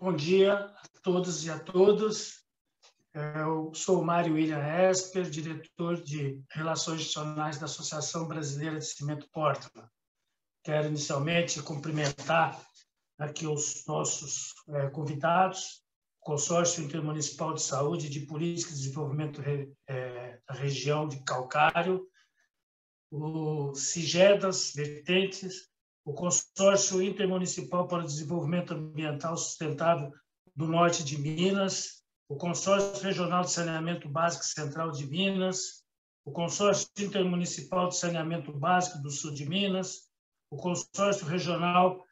Bom dia a todos e a todas. Eu sou o Mário William Esper, diretor de Relações Institucionais da Associação Brasileira de Cimento Portland. Quero inicialmente cumprimentar aqui os nossos convidados, o Consórcio Intermunicipal de Saúde e de Política de Desenvolvimento da região de Calcário, o CIGEDAS Vertentes, o Consórcio Intermunicipal para o Desenvolvimento Ambiental Sustentável do Norte de Minas, o Consórcio Regional de Saneamento Básico Central de Minas, o Consórcio Intermunicipal de Saneamento Básico do Sul de Minas, o Consórcio Regional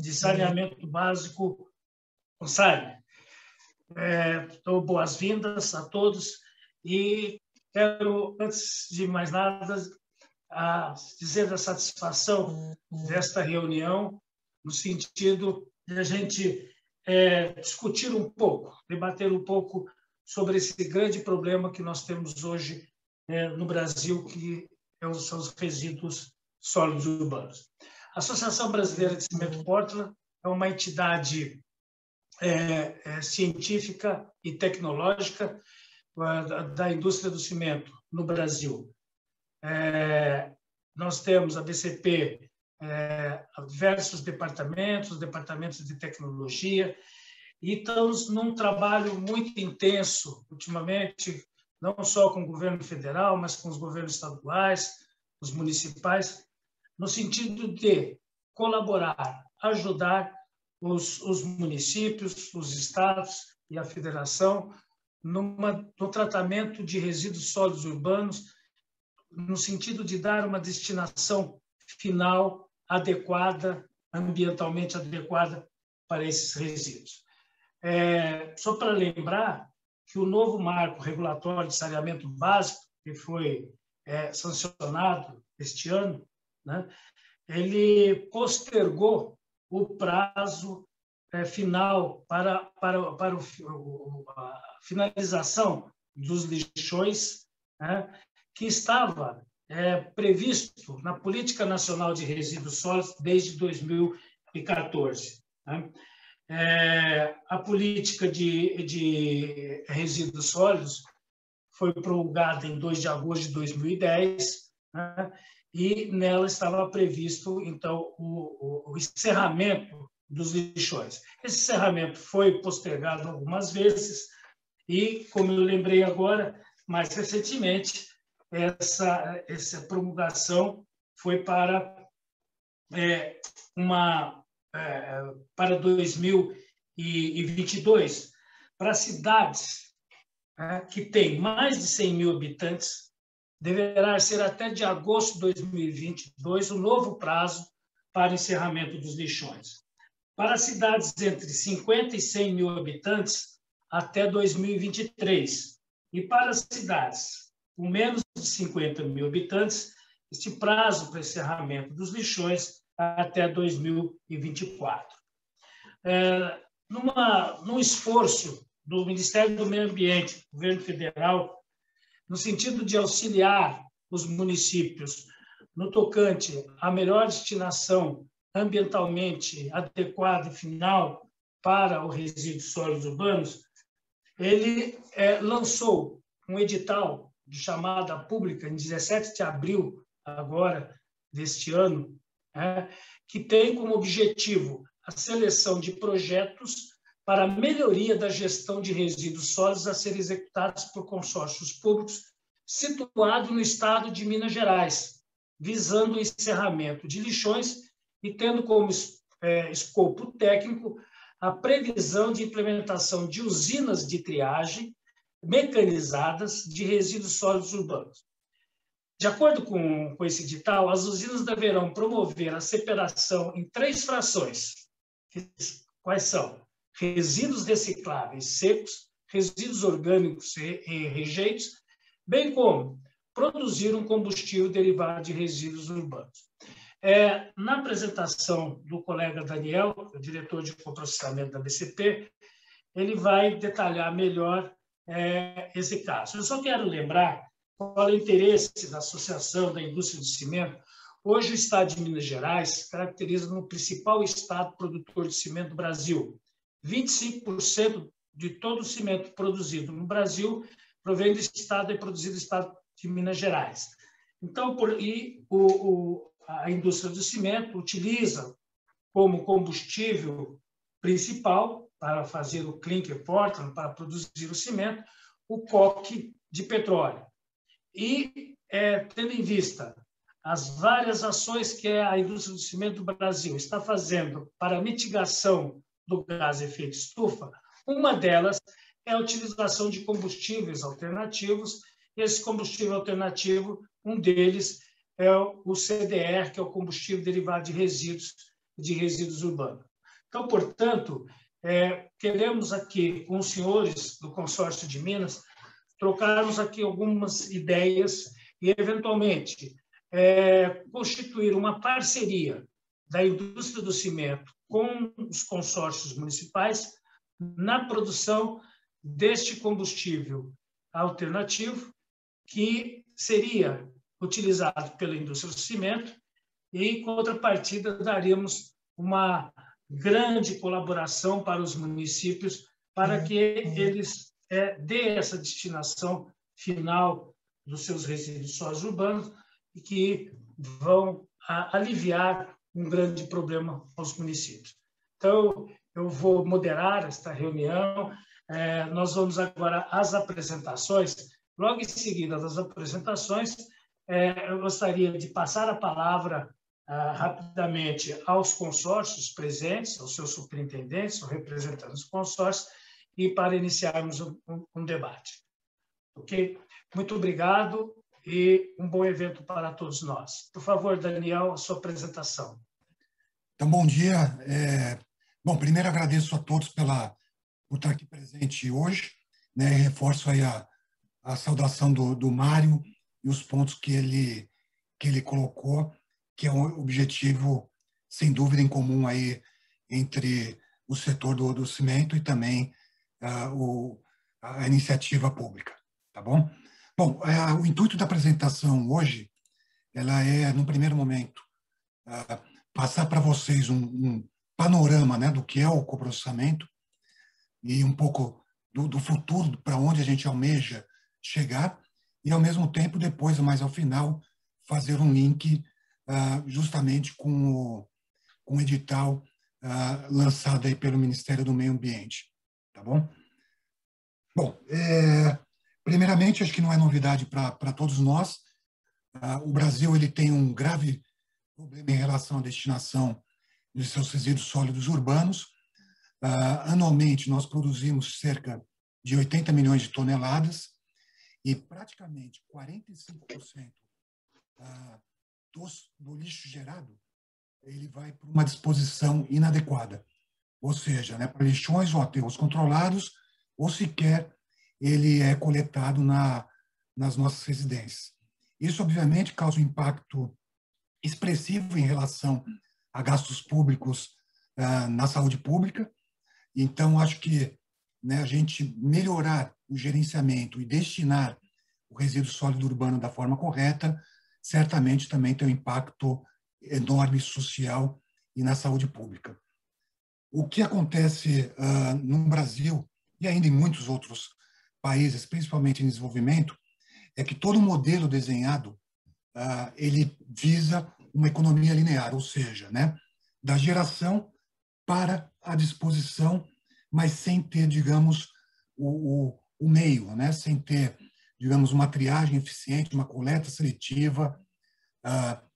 de Saneamento Básico, CONSAG. Então, boas-vindas a todos e quero, antes de mais nada, dizer da satisfação desta reunião, no sentido de a gente discutir um pouco, debater um pouco sobre esse grande problema que nós temos hoje no Brasil, que são os resíduos sólidos urbanos. A Associação Brasileira de Cimento Portland é uma entidade científica e tecnológica da indústria do cimento no Brasil. Nós temos a BCP, diversos departamentos de tecnologia, e estamos num trabalho muito intenso, ultimamente, não só com o governo federal, mas com os governos estaduais, os municipais, no sentido de colaborar, ajudar os municípios, os estados e a federação no tratamento de resíduos sólidos urbanos, no sentido de dar uma destinação final adequada, ambientalmente adequada para esses resíduos. Só para lembrar que o novo marco regulatório de saneamento básico, que foi sancionado este ano, né, ele postergou o prazo final para a finalização dos lixões, né, que estava previsto na Política Nacional de Resíduos Sólidos desde 2014. Né? A política de resíduos sólidos foi promulgada em 2 de agosto de 2010, né? E nela estava previsto, então, o encerramento dos lixões. Esse encerramento foi postergado algumas vezes e, como eu lembrei agora, mais recentemente, essa promulgação foi para 2022, para cidades que têm mais de 100 mil habitantes, deverá ser até de agosto de 2022 o novo prazo para encerramento dos lixões. Para cidades entre 50 e 100 mil habitantes, até 2023. E para cidades com menos de 50 mil habitantes, este prazo para encerramento dos lixões até 2024. Num esforço do Ministério do Meio Ambiente, do Governo Federal, no sentido de auxiliar os municípios no tocante à melhor destinação ambientalmente adequada e final para os resíduos sólidos urbanos, ele lançou um edital de chamada pública em 17 de abril agora deste ano, que tem como objetivo a seleção de projetos para a melhoria da gestão de resíduos sólidos a serem executados por consórcios públicos situados no estado de Minas Gerais, visando o encerramento de lixões e tendo como escopo técnico a previsão de implementação de usinas de triagem mecanizadas de resíduos sólidos urbanos. De acordo com esse edital, as usinas deverão promover a separação em 3 frações. Quais são? Resíduos recicláveis secos, resíduos orgânicos e rejeitos, bem como produzir um combustível derivado de resíduos urbanos. Na apresentação do colega Daniel, o diretor de coprocessamento da BCP, ele vai detalhar melhor esse caso. Eu só quero lembrar qual é o interesse da Associação da Indústria de Cimento. Hoje, o estado de Minas Gerais caracteriza no principal estado produtor de cimento do Brasil, 25% de todo o cimento produzido no Brasil provém do estado e produzido no estado de Minas Gerais. Então, a indústria do cimento utiliza como combustível principal para fazer o clinker Portland, para produzir o cimento, o coque de petróleo. E, tendo em vista as várias ações que a indústria do cimento do Brasil está fazendo para a mitigação do gás de efeito estufa, uma delas é a utilização de combustíveis alternativos. Esse combustível alternativo, um deles é o CDR, que é o combustível derivado de resíduos urbanos. Então, portanto, queremos aqui, com os senhores do consórcio de Minas, trocarmos aqui algumas ideias e, eventualmente, constituir uma parceria da indústria do cimento com os consórcios municipais na produção deste combustível alternativo, que seria utilizado pela indústria do cimento, e, em contrapartida, daríamos uma grande colaboração para os municípios para que eles dê essa destinação final dos seus resíduos sólidos urbanos e que vão aliviar um grande problema aos municípios. Então, eu vou moderar esta reunião. Nós vamos agora às apresentações. Logo em seguida das apresentações, eu gostaria de passar a palavra rapidamente aos consórcios presentes, aos seus superintendentes, aos representantes dos consórcios, e para iniciarmos um debate. Ok? Muito obrigado e um bom evento para todos nós. Por favor, Daniel, a sua apresentação. Então, bom dia. Bom, primeiro agradeço a todos por estar aqui presente hoje, né? Reforço aí a saudação do Mário e os pontos que ele colocou, que é um objetivo, sem dúvida, em comum aí entre o setor do cimento e também a iniciativa pública, tá bom? Bom, o intuito da apresentação hoje, ela é, no primeiro momento, passar para vocês um panorama, né, do que é o coprocessamento e um pouco do futuro, para onde a gente almeja chegar, e, ao mesmo tempo, depois, mais ao final, fazer um link justamente com o edital lançado aí pelo Ministério do Meio Ambiente. Tá bom? Bom, primeiramente, acho que não é novidade para todos nós. O Brasil ele tem um grave problema em relação à destinação de seus resíduos sólidos urbanos. Anualmente, nós produzimos cerca de 80 milhões de toneladas e praticamente 45% do lixo gerado ele vai para uma disposição inadequada, ou seja, né, para lixões ou aterros controlados, ou sequer ele é coletado nas nossas residências. Isso, obviamente, causa um impacto expressivo em relação a gastos públicos na saúde pública. Então, acho que, né, a gente melhorar o gerenciamento e destinar o resíduo sólido urbano da forma correta, certamente também tem um impacto enorme social e na saúde pública. O que acontece no Brasil e ainda em muitos outros países, principalmente em desenvolvimento, é que todo modelo desenhado ele visa uma economia linear, ou seja, né, da geração para a disposição, mas sem ter, digamos, o meio, né, sem ter, digamos, uma triagem eficiente, uma coleta seletiva,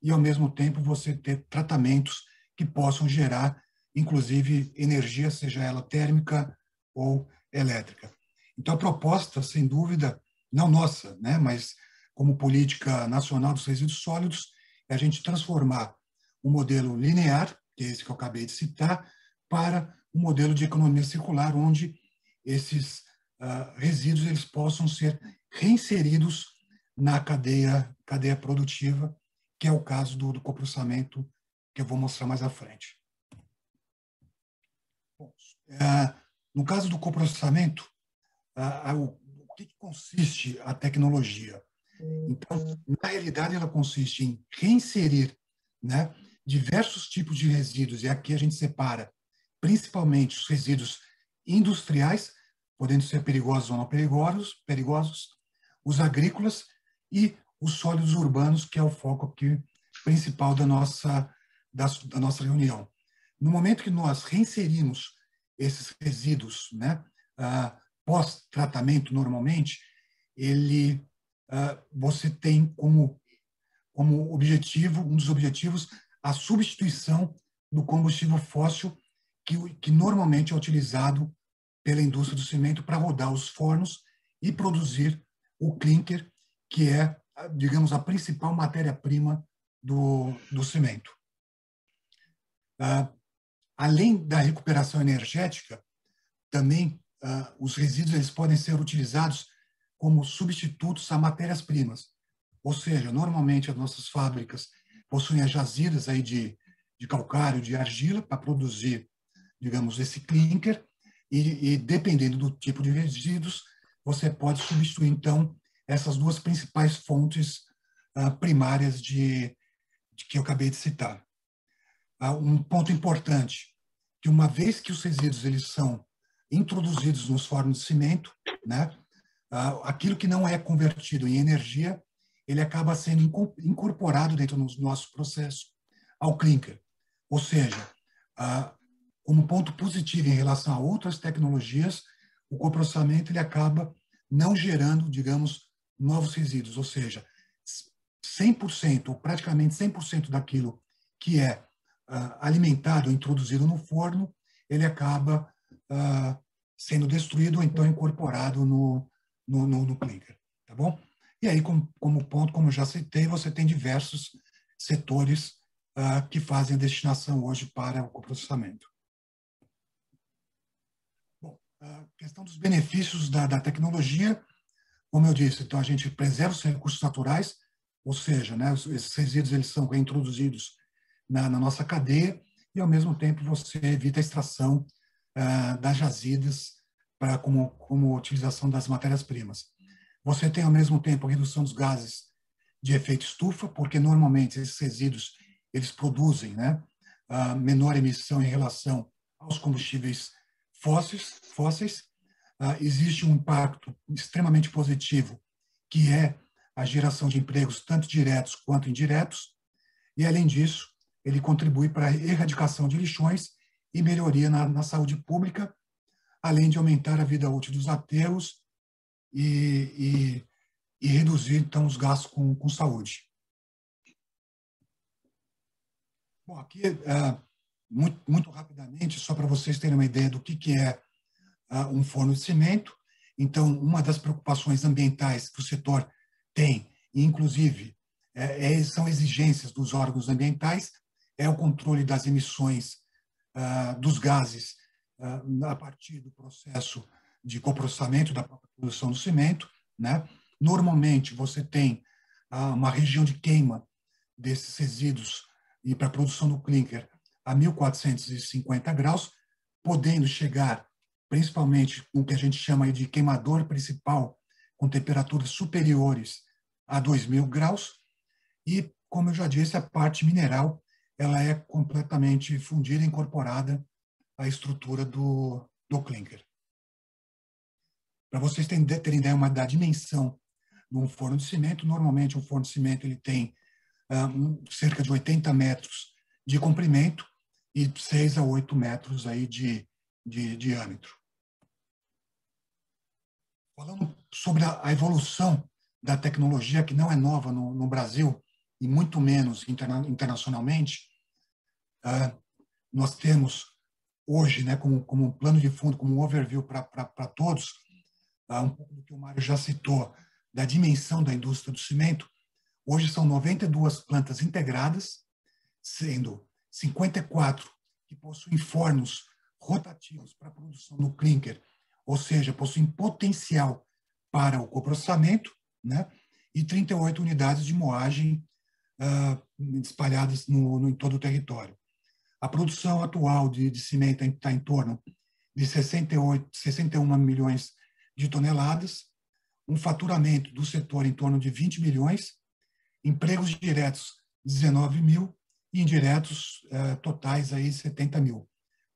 e, ao mesmo tempo, você ter tratamentos que possam gerar, inclusive, energia, seja ela térmica ou elétrica. Então, a proposta, sem dúvida, não nossa, né, mas como política nacional dos resíduos sólidos, é a gente transformar o modelo linear, que é esse que eu acabei de citar, para um modelo de economia circular, onde esses resíduos eles possam ser reinseridos na cadeia produtiva, que é o caso do coprocessamento, que eu vou mostrar mais à frente. Bom, no caso do coprocessamento, o que consiste a tecnologia? Então, na realidade, ela consiste em reinserir, né, diversos tipos de resíduos, e aqui a gente separa principalmente os resíduos industriais, podendo ser perigosos ou não perigosos, os agrícolas e os sólidos urbanos, que é o foco aqui principal da nossa reunião. No momento que nós reinserimos esses resíduos, né, pós-tratamento, normalmente, você tem como objetivo, um dos objetivos, a substituição do combustível fóssil que normalmente é utilizado pela indústria do cimento para rodar os fornos e produzir o clinker, que é, digamos, a principal matéria-prima do cimento. Além da recuperação energética, também os resíduos eles podem ser utilizados como substitutos a matérias-primas. Ou seja, normalmente as nossas fábricas possuem as jazidas aí de calcário, de argila, para produzir, digamos, esse clinker, e dependendo do tipo de resíduos, você pode substituir, então, essas duas principais fontes primárias que eu acabei de citar. Um ponto importante, que uma vez que os resíduos eles são introduzidos nos fornos de cimento, né, aquilo que não é convertido em energia, ele acaba sendo incorporado dentro do nosso processo ao clinker. Ou seja, como ponto positivo em relação a outras tecnologias, o coprocessamento ele acaba não gerando, digamos, novos resíduos, ou seja, 100%, ou praticamente 100% daquilo que é alimentado, introduzido no forno, ele acaba sendo destruído ou então incorporado no clinker, tá bom? E aí, como ponto, como eu já citei, você tem diversos setores que fazem a destinação hoje para o coprocessamento. Bom, a questão dos benefícios da tecnologia, como eu disse, então a gente preserva os recursos naturais, ou seja, né, esses resíduos eles são reintroduzidos na nossa cadeia e, ao mesmo tempo, você evita a extração das jazidas como utilização das matérias-primas. Você tem, ao mesmo tempo, a redução dos gases de efeito estufa, porque, normalmente, esses resíduos eles produzem, né, menor emissão em relação aos combustíveis fósseis. Existe um impacto extremamente positivo, que é a geração de empregos tanto diretos quanto indiretos, e, além disso, ele contribui para a erradicação de lixões e melhoria na saúde pública, além de aumentar a vida útil dos aterros e reduzir, então, os gastos com saúde. Bom, aqui, muito rapidamente, só para vocês terem uma ideia do que é um forno de cimento. Então, uma das preocupações ambientais que o setor tem, e inclusive são exigências dos órgãos ambientais, é o controle das emissões dos gases a partir do processo de coprocessamento da própria produção do cimento, né? Normalmente, você tem uma região de queima desses resíduos e para a produção do clinker a 1.450 graus, podendo chegar, principalmente, com o que a gente chama aí de queimador principal, com temperaturas superiores a 2.000 graus. E, como eu já disse, a parte mineral ela é completamente fundida, incorporada à estrutura do clinker. Para vocês terem ideia da dimensão de um forno de cimento, normalmente um forno de cimento ele tem cerca de 80 metros de comprimento e 6 a 8 metros aí de diâmetro. Falando sobre a evolução da tecnologia, que não é nova no Brasil, e muito menos internacionalmente, nós temos hoje, né, como um plano de fundo, como um overview para todos, um pouco do que o Mário já citou, da dimensão da indústria do cimento. Hoje são 92 plantas integradas, sendo 54 que possuem fornos rotativos para a produção do clinker, ou seja, possuem potencial para o coprocessamento, né? E 38 unidades de moagem espalhadas em todo o território. A produção atual de cimento está em torno de 61 milhões de toneladas, um faturamento do setor em torno de 20 milhões, empregos diretos 19 mil e indiretos totais aí 70 mil,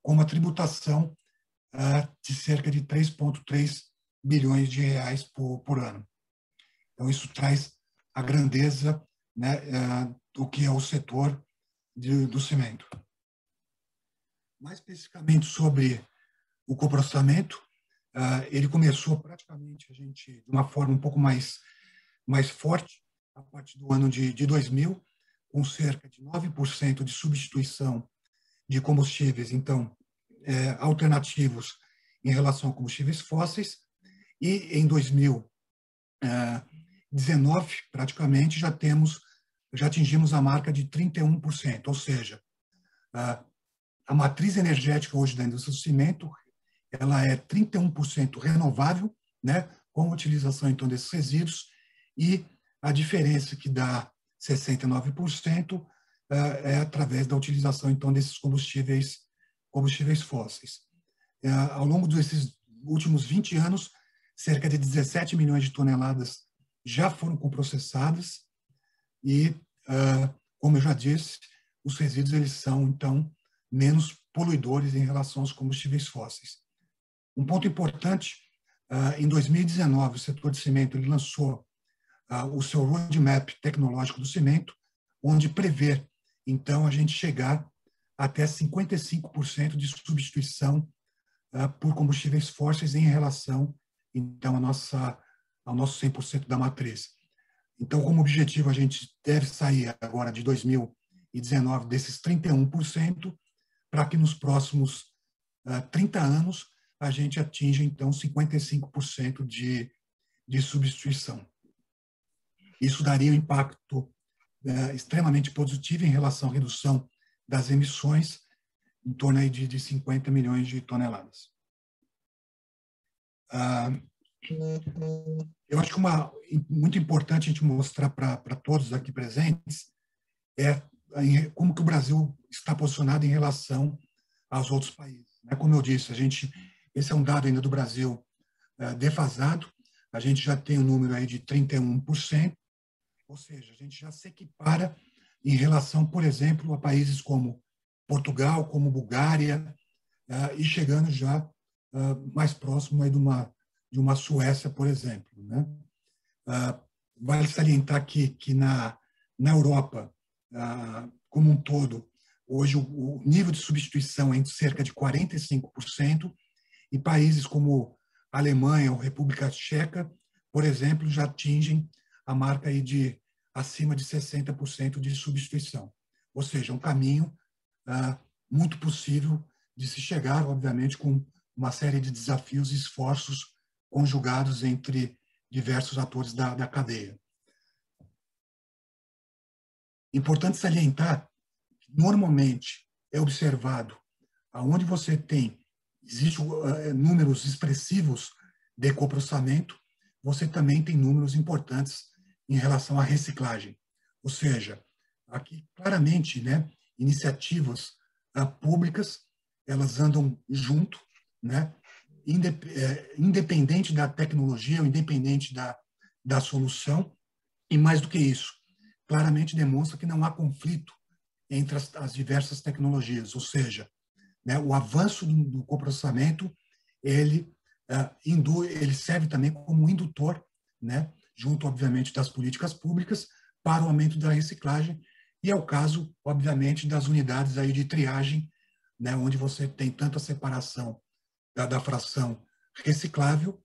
com uma tributação de cerca de 3,3 bilhões de reais por ano. Então, isso traz a grandeza, né, do que é o setor do cimento. Mais especificamente sobre o coprocessamento, ele começou praticamente de uma forma um pouco mais forte a partir do ano de 2000, com cerca de 9% de substituição de combustíveis, então, alternativos em relação a combustíveis fósseis, e em 2019, praticamente, já atingimos a marca de 31%, ou seja, a matriz energética hoje da indústria do cimento, ela é 31% renovável, né, com a utilização, então, desses resíduos, e a diferença que dá 69% é através da utilização, então, desses combustíveis fósseis. Ao longo desses últimos 20 anos, cerca de 17 milhões de toneladas já foram coprocessadas e, como eu já disse, os resíduos eles são, então, menos poluidores em relação aos combustíveis fósseis. Um ponto importante, em 2019, o setor de cimento ele lançou o seu roadmap tecnológico do cimento, onde prevê, então, a gente chegar até 55% de substituição por combustíveis fósseis em relação, então, ao nosso 100% da matriz. Então, como objetivo, a gente deve sair agora de 2019 desses 31%, para que nos próximos 30 anos a gente atinja, então, 55% de substituição. Isso daria um impacto extremamente positivo em relação à redução das emissões, em torno aí de 50 milhões de toneladas. Eu acho que muito importante a gente mostrar para todos aqui presentes como que o Brasil está posicionado em relação aos outros países. Como eu disse, esse é um dado ainda do Brasil defasado, a gente já tem um número aí de 31%, ou seja, a gente já se equipara em relação, por exemplo, a países como Portugal, como Bulgária, e chegando já mais próximo aí de uma Suécia, por exemplo. Vale salientar aqui que na Europa, como um todo, hoje o nível de substituição é de cerca de 45%, e países como a Alemanha ou República Tcheca, por exemplo, já atingem a marca aí de acima de 60% de substituição. Ou seja, um caminho muito possível de se chegar, obviamente, com uma série de desafios e esforços conjugados entre diversos atores da cadeia. Importante salientar que, normalmente, é observado aonde você existem números expressivos de coprocessamento, você também tem números importantes em relação à reciclagem. Ou seja, aqui, claramente, iniciativas públicas, elas andam junto, independente da tecnologia, ou independente da solução, e mais do que isso, claramente demonstra que não há conflito entre as diversas tecnologias, ou seja, o avanço do coprocessamento, ele serve também como indutor, junto, obviamente, das políticas públicas para o aumento da reciclagem, e é o caso, obviamente, das unidades aí de triagem, onde você tem tanto a separação da fração reciclável,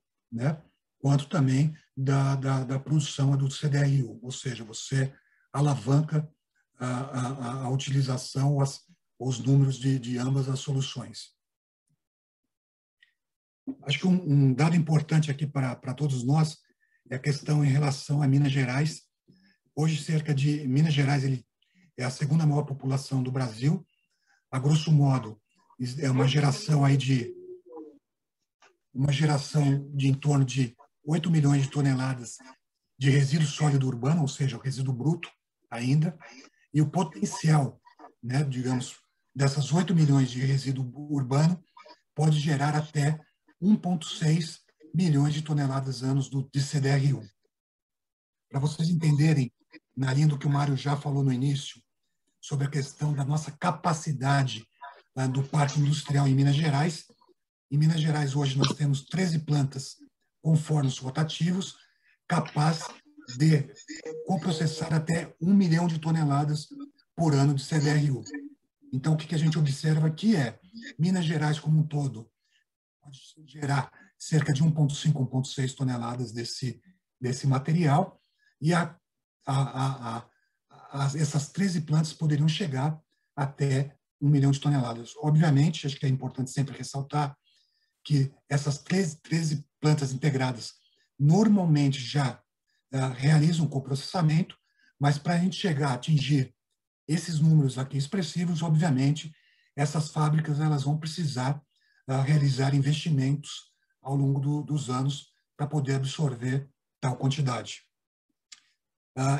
quanto também da produção do CDRU, ou seja, você alavanca a utilização, os números de ambas as soluções. Acho que um dado importante aqui para todos nós é a questão em relação a Minas Gerais. Hoje, Minas Gerais é a segunda maior população do Brasil. A grosso modo, é uma geração de em torno de 8 milhões de toneladas de resíduo sólido urbano, ou seja, o resíduo bruto ainda, e o potencial, digamos, dessas 8 milhões de resíduo urbano pode gerar até 1,6 milhões de toneladas anos de CDR1. Para vocês entenderem, na linha do que o Mário já falou no início, sobre a questão da nossa capacidade do parque industrial em Minas Gerais, Em Minas Gerais, hoje, nós temos 13 plantas com fornos rotativos, capaz de coprocessar até 1 milhão de toneladas por ano de CDRU. Então, o que a gente observa aqui é Minas Gerais como um todo pode gerar cerca de 1,5, 1,6 toneladas desse material, e essas 13 plantas poderiam chegar até 1 milhão de toneladas. Obviamente, acho que é importante sempre ressaltar que essas 13 plantas integradas normalmente já realizam coprocessamento, mas para a gente chegar a atingir esses números aqui expressivos, obviamente, essas fábricas elas vão precisar realizar investimentos ao longo dos anos para poder absorver tal quantidade.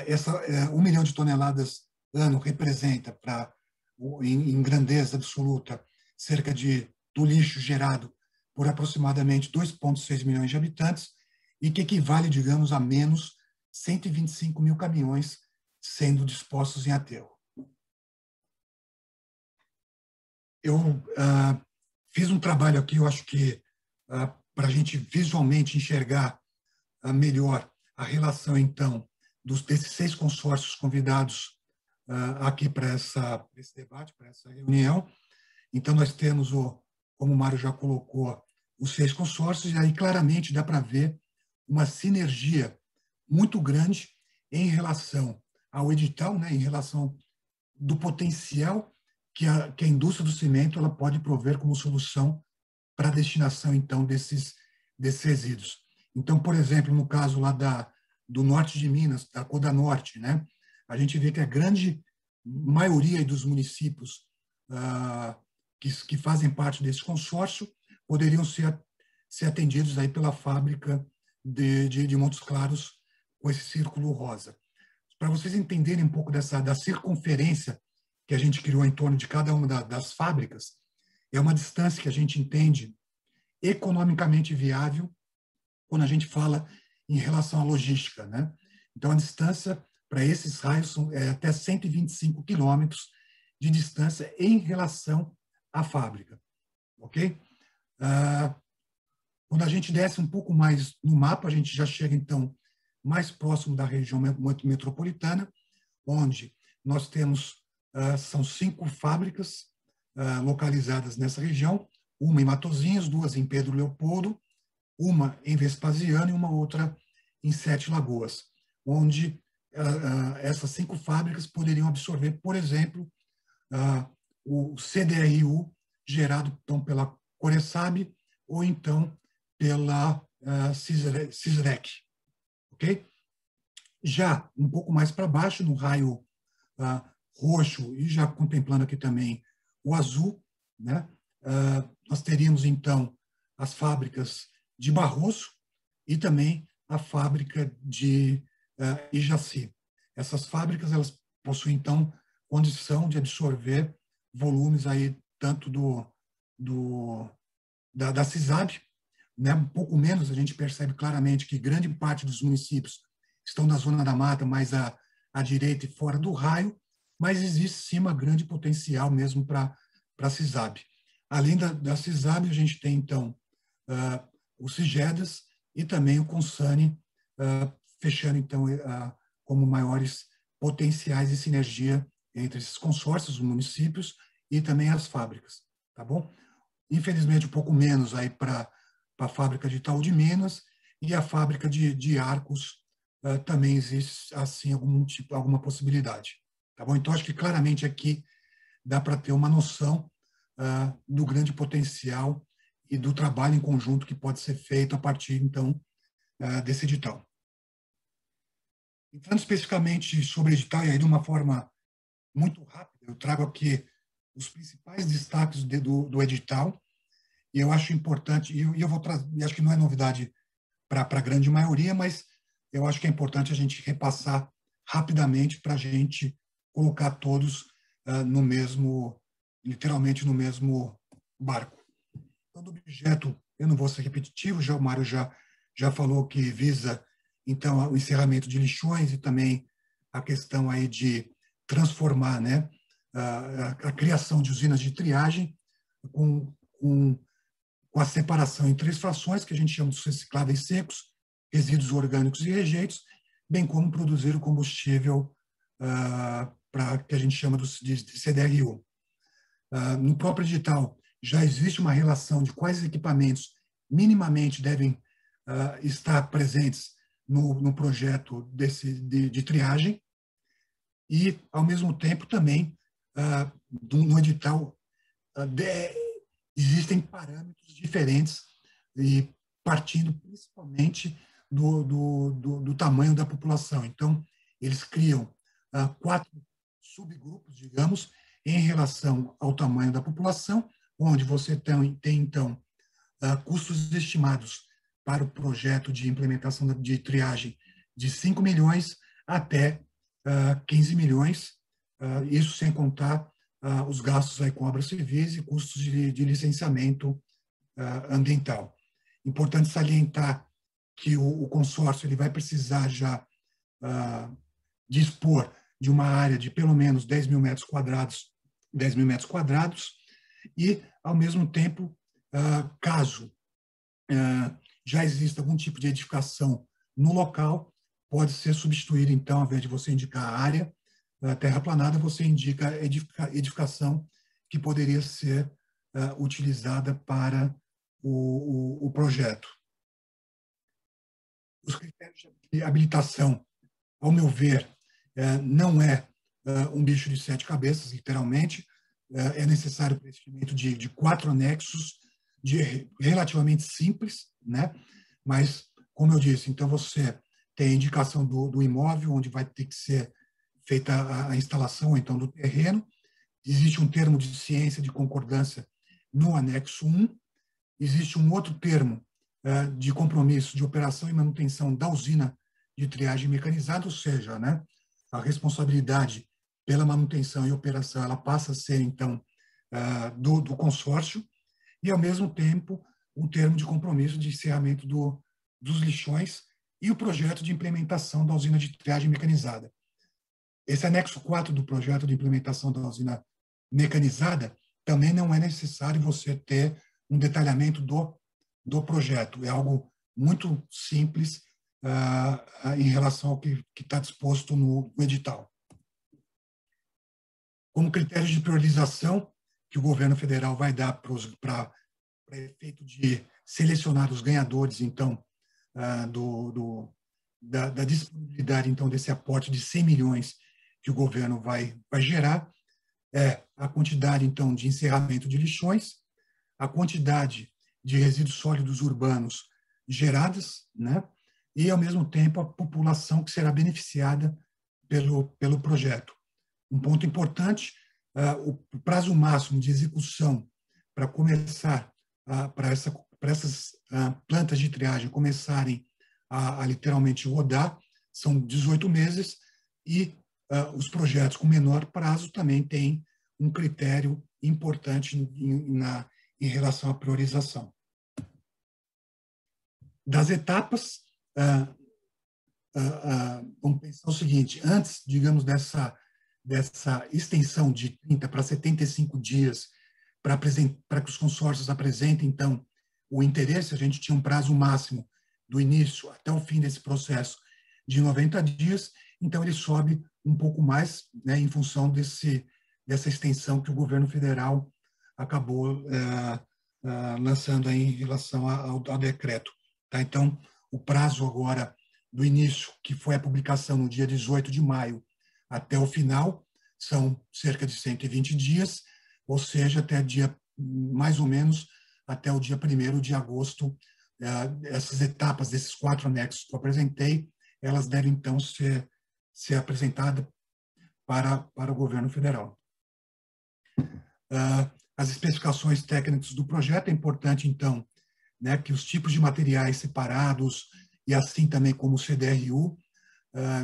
Essa 1 milhão de toneladas ano representa, em grandeza absoluta, cerca do lixo gerado por aproximadamente 2,6 milhões de habitantes, e que equivale, digamos, a menos 125 mil caminhões sendo dispostos em aterro. Eu fiz um trabalho aqui, eu acho que para a gente visualmente enxergar melhor a relação, então, desses 6 consórcios convidados aqui para esse debate, para essa reunião. Então, nós temos, como o Mário já colocou, os 6 consórcios, e aí claramente dá para ver uma sinergia muito grande em relação ao edital, né, em relação do potencial que a indústria do cimento ela pode prover como solução para a destinação, então, desses resíduos. Então, por exemplo, no caso lá do norte de Minas, da Coda Norte, né, a gente vê que a grande maioria dos municípios que fazem parte desse consórcio poderiam ser atendidos aí pela fábrica de Montes Claros com esse círculo rosa. Para vocês entenderem um pouco da circunferência que a gente criou em torno de cada uma das fábricas, é uma distância que a gente entende economicamente viável quando a gente fala em relação à logística, né? Então, a distância para esses raios é até 125 quilômetros de distância em relação à fábrica, ok? Quando a gente desce um pouco mais no mapa, a gente já chega, então, mais próximo da região metropolitana, onde nós temos, são 5 fábricas localizadas nessa região, uma em Matozinhos, 2 em Pedro Leopoldo, uma em Vespasiano e uma outra em Sete Lagoas, onde essas 5 fábricas poderiam absorver, por exemplo, o CDRU gerado então, pela Coresab ou então pela Cisrec. Okay? Já um pouco mais para baixo, no raio roxo, e já contemplando aqui também o azul, né, nós teríamos, então, as fábricas de Barroso e também a fábrica de Ijaci. Essas fábricas elas possuem, então, condição de absorver volumes aí tanto da CISAB, né, um pouco menos, a gente percebe claramente que grande parte dos municípios estão na zona da mata, mais à direita e fora do raio, mas existe sim uma grande potencial mesmo para a CISAB. Além da CISAB, a gente tem, então, o CIGEDAS e também o Consani, fechando, então, como maiores potenciais de sinergia entre esses consórcios, os municípios e também as fábricas, tá bom? Infelizmente, um pouco menos aí para a fábrica de Itaú de Minas e a fábrica de Arcos também existe, assim, alguma possibilidade, tá bom? Então, acho que claramente aqui dá para ter uma noção do grande potencial e do trabalho em conjunto que pode ser feito a partir, então, desse edital. Entrando especificamente sobre o edital, e aí de uma forma muito rápida, eu trago aqui os principais destaques do edital, e eu acho importante, e eu vou trazer, e acho que não é novidade para a grande maioria, mas eu acho que é importante a gente repassar rapidamente para a gente colocar todos no mesmo, literalmente no mesmo barco. Então, do objeto, eu não vou ser repetitivo, já o Mário já falou que visa, então, o encerramento de lixões e também a questão aí de transformar, né, a criação de usinas de triagem com com a separação em 3 frações, que a gente chama de recicláveis secos, resíduos orgânicos e rejeitos, bem como produzir o combustível que a gente chama de CDRU. No próprio edital, já existe uma relação de quais equipamentos minimamente devem estar presentes no projeto de triagem e, ao mesmo tempo, também, no edital, existem parâmetros diferentes e partindo principalmente do tamanho da população. Então, eles criam 4 subgrupos, digamos, em relação ao tamanho da população, onde você tem então, custos estimados para o projeto de implementação de triagem de 5 milhões até 15 milhões, isso sem contar os gastos aí com obras civis e custos de licenciamento ambiental. Importante salientar que o consórcio ele vai precisar já dispor de uma área de pelo menos 10 mil metros quadrados, e, ao mesmo tempo, caso já exista algum tipo de edificação no local, pode ser substituído, então, ao invés de você indicar a área terraplanada, você indica a edificação que poderia ser utilizada para o projeto. Os critérios de habilitação, ao meu ver, não é um bicho de 7 cabeças, literalmente. É necessário o preenchimento de 4 anexos, relativamente simples, né? Mas, como eu disse, então você tem a indicação do imóvel, onde vai ter que ser feita a instalação, então, do terreno. Existe um termo de ciência de concordância no anexo 1. Existe um outro termo de compromisso de operação e manutenção da usina de triagem mecanizada, ou seja, né, a responsabilidade pela manutenção e operação ela passa a ser, então, do consórcio, e, ao mesmo tempo, um termo de compromisso de encerramento dos lixões e o projeto de implementação da usina de triagem mecanizada. Esse anexo 4 do projeto de implementação da usina mecanizada também não é necessário você ter um detalhamento do projeto. É algo muito simples em relação ao que está disposto no edital. Como critério de priorização que o governo federal vai dar para efeito de selecionar os ganhadores, então, da disponibilidade, então, desse aporte de 100 milhões que o governo vai gerar, a quantidade, então, de encerramento de lixões, a quantidade de resíduos sólidos urbanos geradas, né, e, ao mesmo tempo, a população que será beneficiada pelo projeto. Um ponto importante, o prazo máximo de execução para começar, para essas plantas de triagem começarem a literalmente rodar, são 18 meses, e os projetos com menor prazo também têm um critério importante em relação à priorização. Das etapas, vamos pensar o seguinte: antes, digamos, dessa extensão de 30 para 75 dias para que os consórcios apresentem, então, o interesse, a gente tinha um prazo máximo do início até o fim desse processo de 90 dias, então ele sobe um pouco mais, né, em função dessa extensão que o governo federal acabou lançando aí em relação ao decreto. Tá? Então, o prazo agora do início, que foi a publicação no dia 18 de maio, até o final, são cerca de 120 dias, ou seja, até mais ou menos até o dia 1º de agosto, essas etapas desses 4 anexos que eu apresentei, elas devem, então, ser apresentadas para o governo federal. As especificações técnicas do projeto, é importante, então, né, que os tipos de materiais separados, e assim também como o CDRU,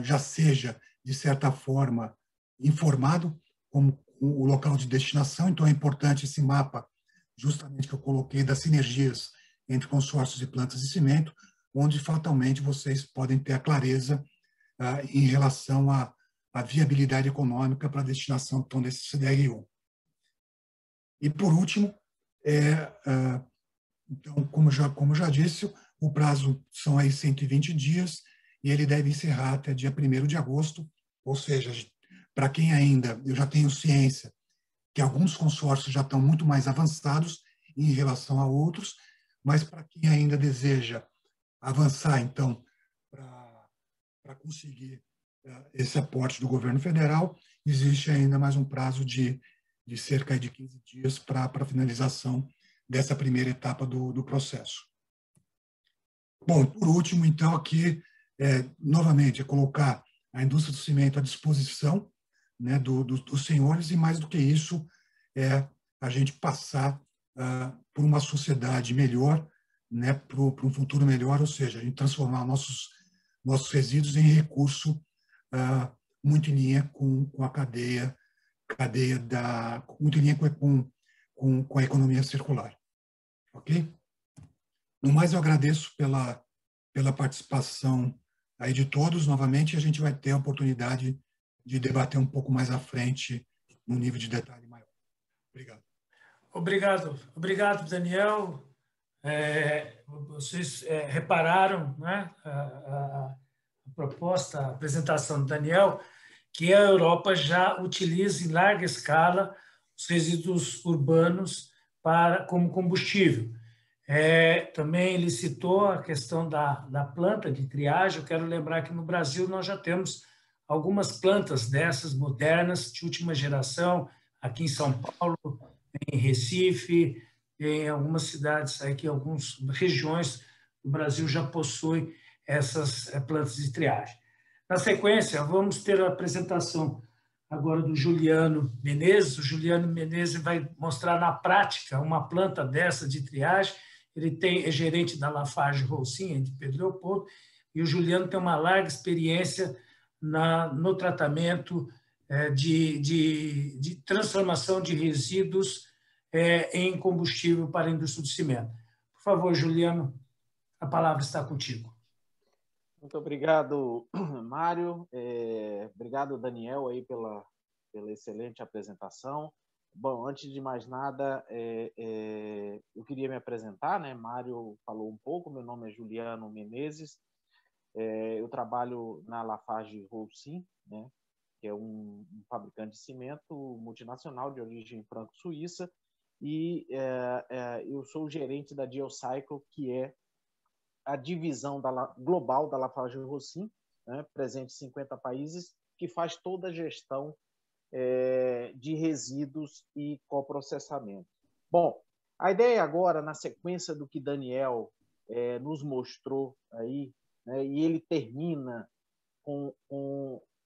já seja, de certa forma, informado como o local de destinação. Então, é importante esse mapa, justamente que eu coloquei, das sinergias entre consórcios e plantas de cimento, onde fatalmente vocês podem ter a clareza em relação à viabilidade econômica para a destinação, então, desse CDRU. E, por último, Então, como já disse, o prazo são aí 120 dias e ele deve encerrar até dia 1º de agosto, ou seja, para quem ainda, eu já tenho ciência que alguns consórcios já estão muito mais avançados em relação a outros, mas para quem ainda deseja avançar, então, para conseguir esse aporte do governo federal, existe ainda mais um prazo de cerca de 15 dias para a finalização dessa primeira etapa do processo. Bom, por último, então, aqui, novamente, é colocar a indústria do cimento à disposição, né, dos senhores, e mais do que isso, é a gente passar por uma sociedade melhor, né, para um futuro melhor, ou seja, a gente transformar nossos resíduos em recurso muito em linha com a muito em linha com a economia circular. Ok? No mais, eu agradeço pela participação aí de todos novamente, e a gente vai ter a oportunidade de debater um pouco mais à frente, num nível de detalhe maior. Obrigado. Obrigado, Daniel. Vocês repararam, né, a proposta, a apresentação do Daniel, que a Europa já utiliza em larga escala os resíduos urbanos como combustível. Também ele citou a questão da planta de triagem. Eu quero lembrar que no Brasil nós já temos algumas plantas dessas modernas, de última geração, aqui em São Paulo, em Recife, em algumas cidades, aqui, algumas regiões do Brasil já possuem essas plantas de triagem. Na sequência, vamos ter a apresentação agora do Juliano Menezes. O Juliano Menezes vai mostrar na prática uma planta dessa de triagem. Ele é gerente da Lafarge-Holcim, de Pedro Leopoldo, e o Juliano tem uma larga experiência no tratamento de transformação de resíduos em combustível para a indústria do cimento. Por favor, Juliano, a palavra está contigo. Muito obrigado, Mário. Obrigado, Daniel, aí pela excelente apresentação. Bom, antes de mais nada, eu queria me apresentar, né? Mário falou um pouco, meu nome é Juliano Menezes, eu trabalho na Lafarge-Holcim, né? Que é um fabricante de cimento multinacional de origem franco-suíça, e eu sou o gerente da Geocycle, que é a divisão global da Lafarge-Holcim, né? Presente em 50 países, que faz toda a gestão de resíduos e coprocessamento. Bom, a ideia agora, na sequência do que Daniel nos mostrou aí, né, e ele termina com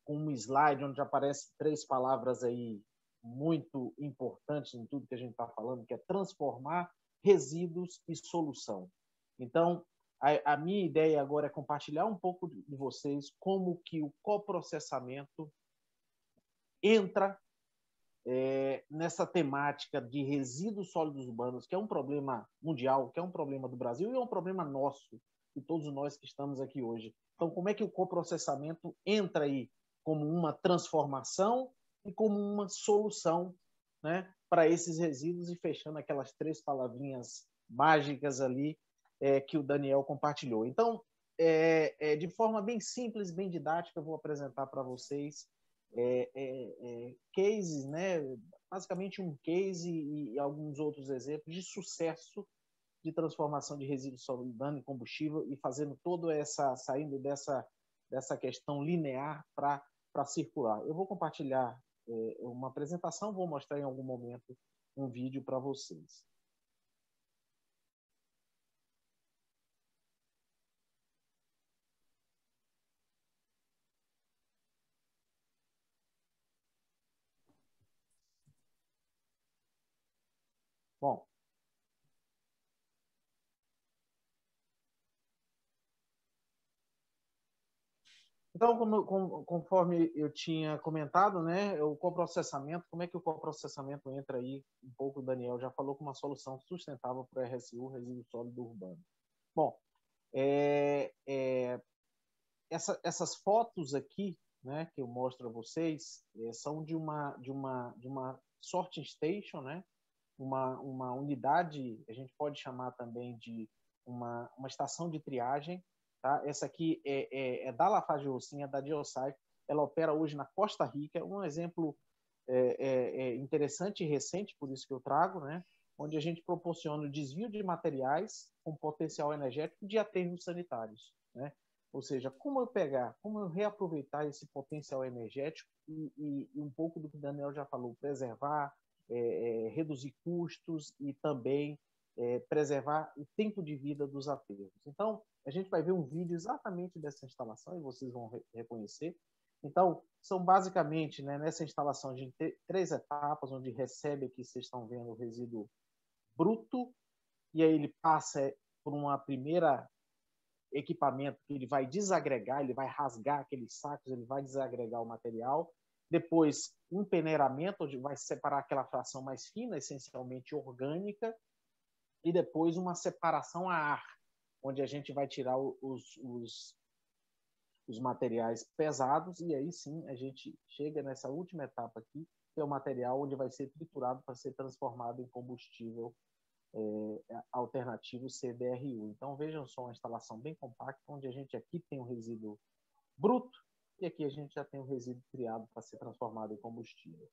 um slide onde aparecem 3 palavras aí muito importantes em tudo que a gente está falando, que é transformar resíduos e solução. Então, a minha ideia agora é compartilhar um pouco de vocês como que o coprocessamento entra nessa temática de resíduos sólidos urbanos, que é um problema mundial, que é um problema do Brasil e é um problema nosso, de todos nós que estamos aqui hoje. Então, como é que o coprocessamento entra aí como uma transformação e como uma solução, né, para esses resíduos, e fechando aquelas 3 palavrinhas mágicas ali que o Daniel compartilhou. Então, de forma bem simples, bem didática, eu vou apresentar para vocês cases, né? Basicamente um case e alguns outros exemplos de sucesso de transformação de resíduos sólidos urbanos em combustível e saindo dessa questão linear para circular. Eu vou compartilhar uma apresentação, vou mostrar em algum momento um vídeo para vocês. Bom, então, conforme eu tinha comentado, né, o coprocessamento, como é que o coprocessamento entra aí? Um pouco o Daniel já falou, com uma solução sustentável para o RSU, resíduo sólido urbano. Bom, essas fotos aqui, né, que eu mostro a vocês, são de uma sorting station, né, uma unidade, a gente pode chamar também de uma estação de triagem. Tá? Essa aqui é da Lafarge-Holcim, é da Geosci. Ela opera hoje na Costa Rica. Um exemplo interessante e recente, por isso que eu trago, né? Onde a gente proporciona o desvio de materiais com potencial energético de aterros sanitários, né? Ou seja, como eu reaproveitar esse potencial energético e um pouco do que o Daniel já falou, preservar, reduzir custos e também preservar o tempo de vida dos aterros. Então, a gente vai ver um vídeo exatamente dessa instalação e vocês vão reconhecer. Então, são basicamente, né, nessa instalação, a gente tem 3 etapas, onde recebe aqui, vocês estão vendo o resíduo bruto, e aí ele passa por uma primeira equipamento que ele vai desagregar, ele vai rasgar aqueles sacos, ele vai desagregar o material. Depois, um peneiramento, onde vai separar aquela fração mais fina, essencialmente orgânica, e depois uma separação a ar, onde a gente vai tirar os materiais pesados, e aí sim a gente chega nessa última etapa aqui, que é o material onde vai ser triturado para ser transformado em combustível alternativo CDRU. Então vejam só uma instalação bem compacta, onde a gente aqui tem o resíduo bruto e aqui a gente já tem o resíduo triado para ser transformado em combustível.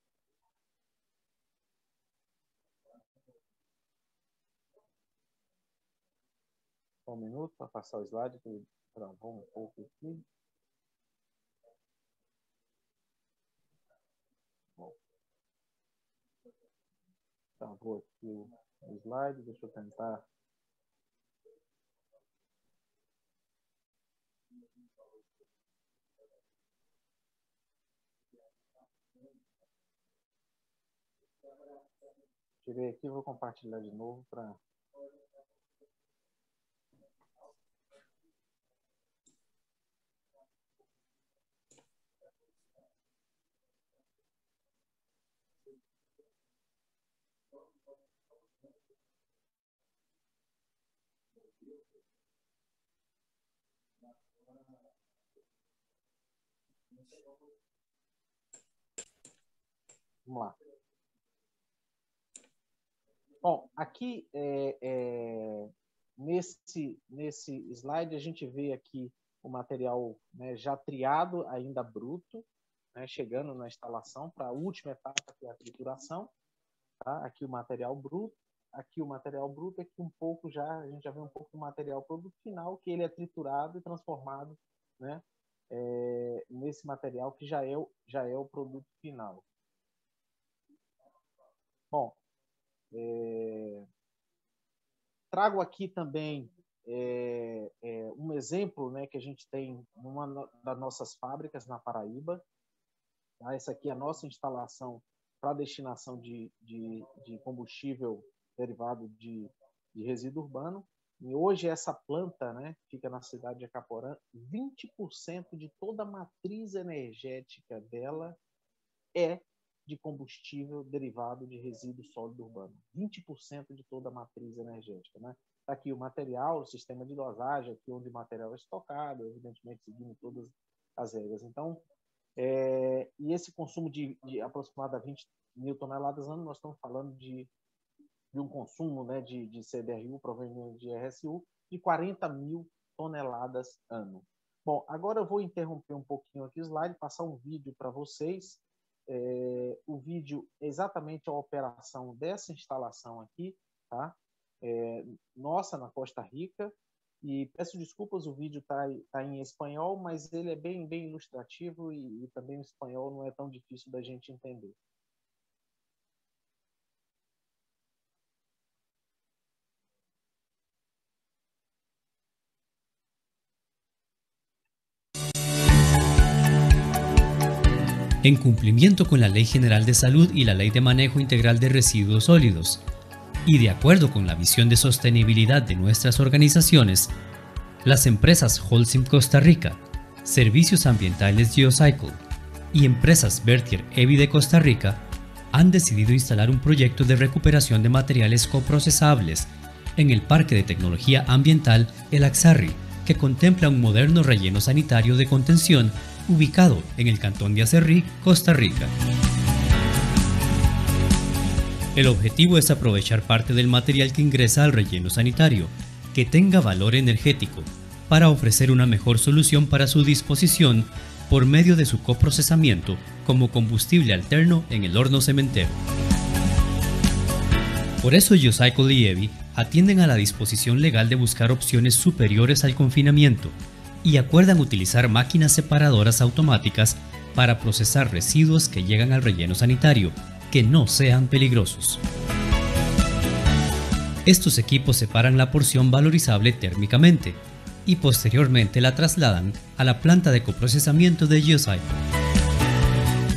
Só um minuto para passar o slide, que travou um pouco aqui. Bom. Travou aqui o slide, deixa eu tentar. Tirei aqui, vou compartilhar de novo para... Vamos lá. Bom, aqui nesse slide a gente vê aqui o material, né, já triado, ainda bruto, né, chegando na instalação para a última etapa, que é a trituração. Tá? Aqui o material bruto, aqui um pouco já, a gente já vê um pouco do material produto final, que ele é triturado e transformado, né, nesse material que já é o produto final. Bom, trago aqui também um exemplo, né, que a gente tem numa das nossas fábricas na Paraíba. Tá? Essa aqui é a nossa instalação para destinação de combustível derivado de resíduo urbano. E hoje essa planta, né, fica na cidade de Acaporã. 20% de toda a matriz energética dela é de combustível derivado de resíduo sólido urbano. 20% de toda a matriz energética, né? Tá aqui o material, o sistema de dosagem, aqui onde o material é estocado, evidentemente seguindo todas as regras. Então, e esse consumo de aproximadamente 20 mil toneladas ano, nós estamos falando de um consumo, né, de CDRU proveniente de RSU de 40 mil toneladas ano. Bom, agora eu vou interromper um pouquinho aqui o slide, passar um vídeo para vocês. O vídeo é exatamente a operação dessa instalação aqui, tá? Nossa, na Costa Rica. E peço desculpas, o vídeo tá em espanhol, mas ele é bem ilustrativo e também o espanhol não é tão difícil da gente entender. En cumplimiento con la Ley General de Salud y la Ley de Manejo Integral de Residuos Sólidos, y de acuerdo con la visión de sostenibilidad de nuestras organizaciones, las empresas Holcim Costa Rica, Servicios Ambientales Geocycle y empresas Berthier EBI de Costa Rica han decidido instalar un proyecto de recuperación de materiales coprocesables en el Parque de Tecnología Ambiental El Axarri, que contempla un moderno relleno sanitario de contención ubicado en el cantón de Acerrí, Costa Rica. El objetivo es aprovechar parte del material que ingresa al relleno sanitario, que tenga valor energético, para ofrecer una mejor solución para su disposición por medio de su coprocesamiento como combustible alterno en el horno cementero. Por eso Geocycle y EVI atienden a la disposición legal de buscar opciones superiores al confinamiento y acuerdan utilizar máquinas separadoras automáticas para procesar residuos que llegan al relleno sanitario, que no sean peligrosos. Estos equipos separan la porción valorizable térmicamente y posteriormente la trasladan a la planta de coprocesamiento de Geocycle.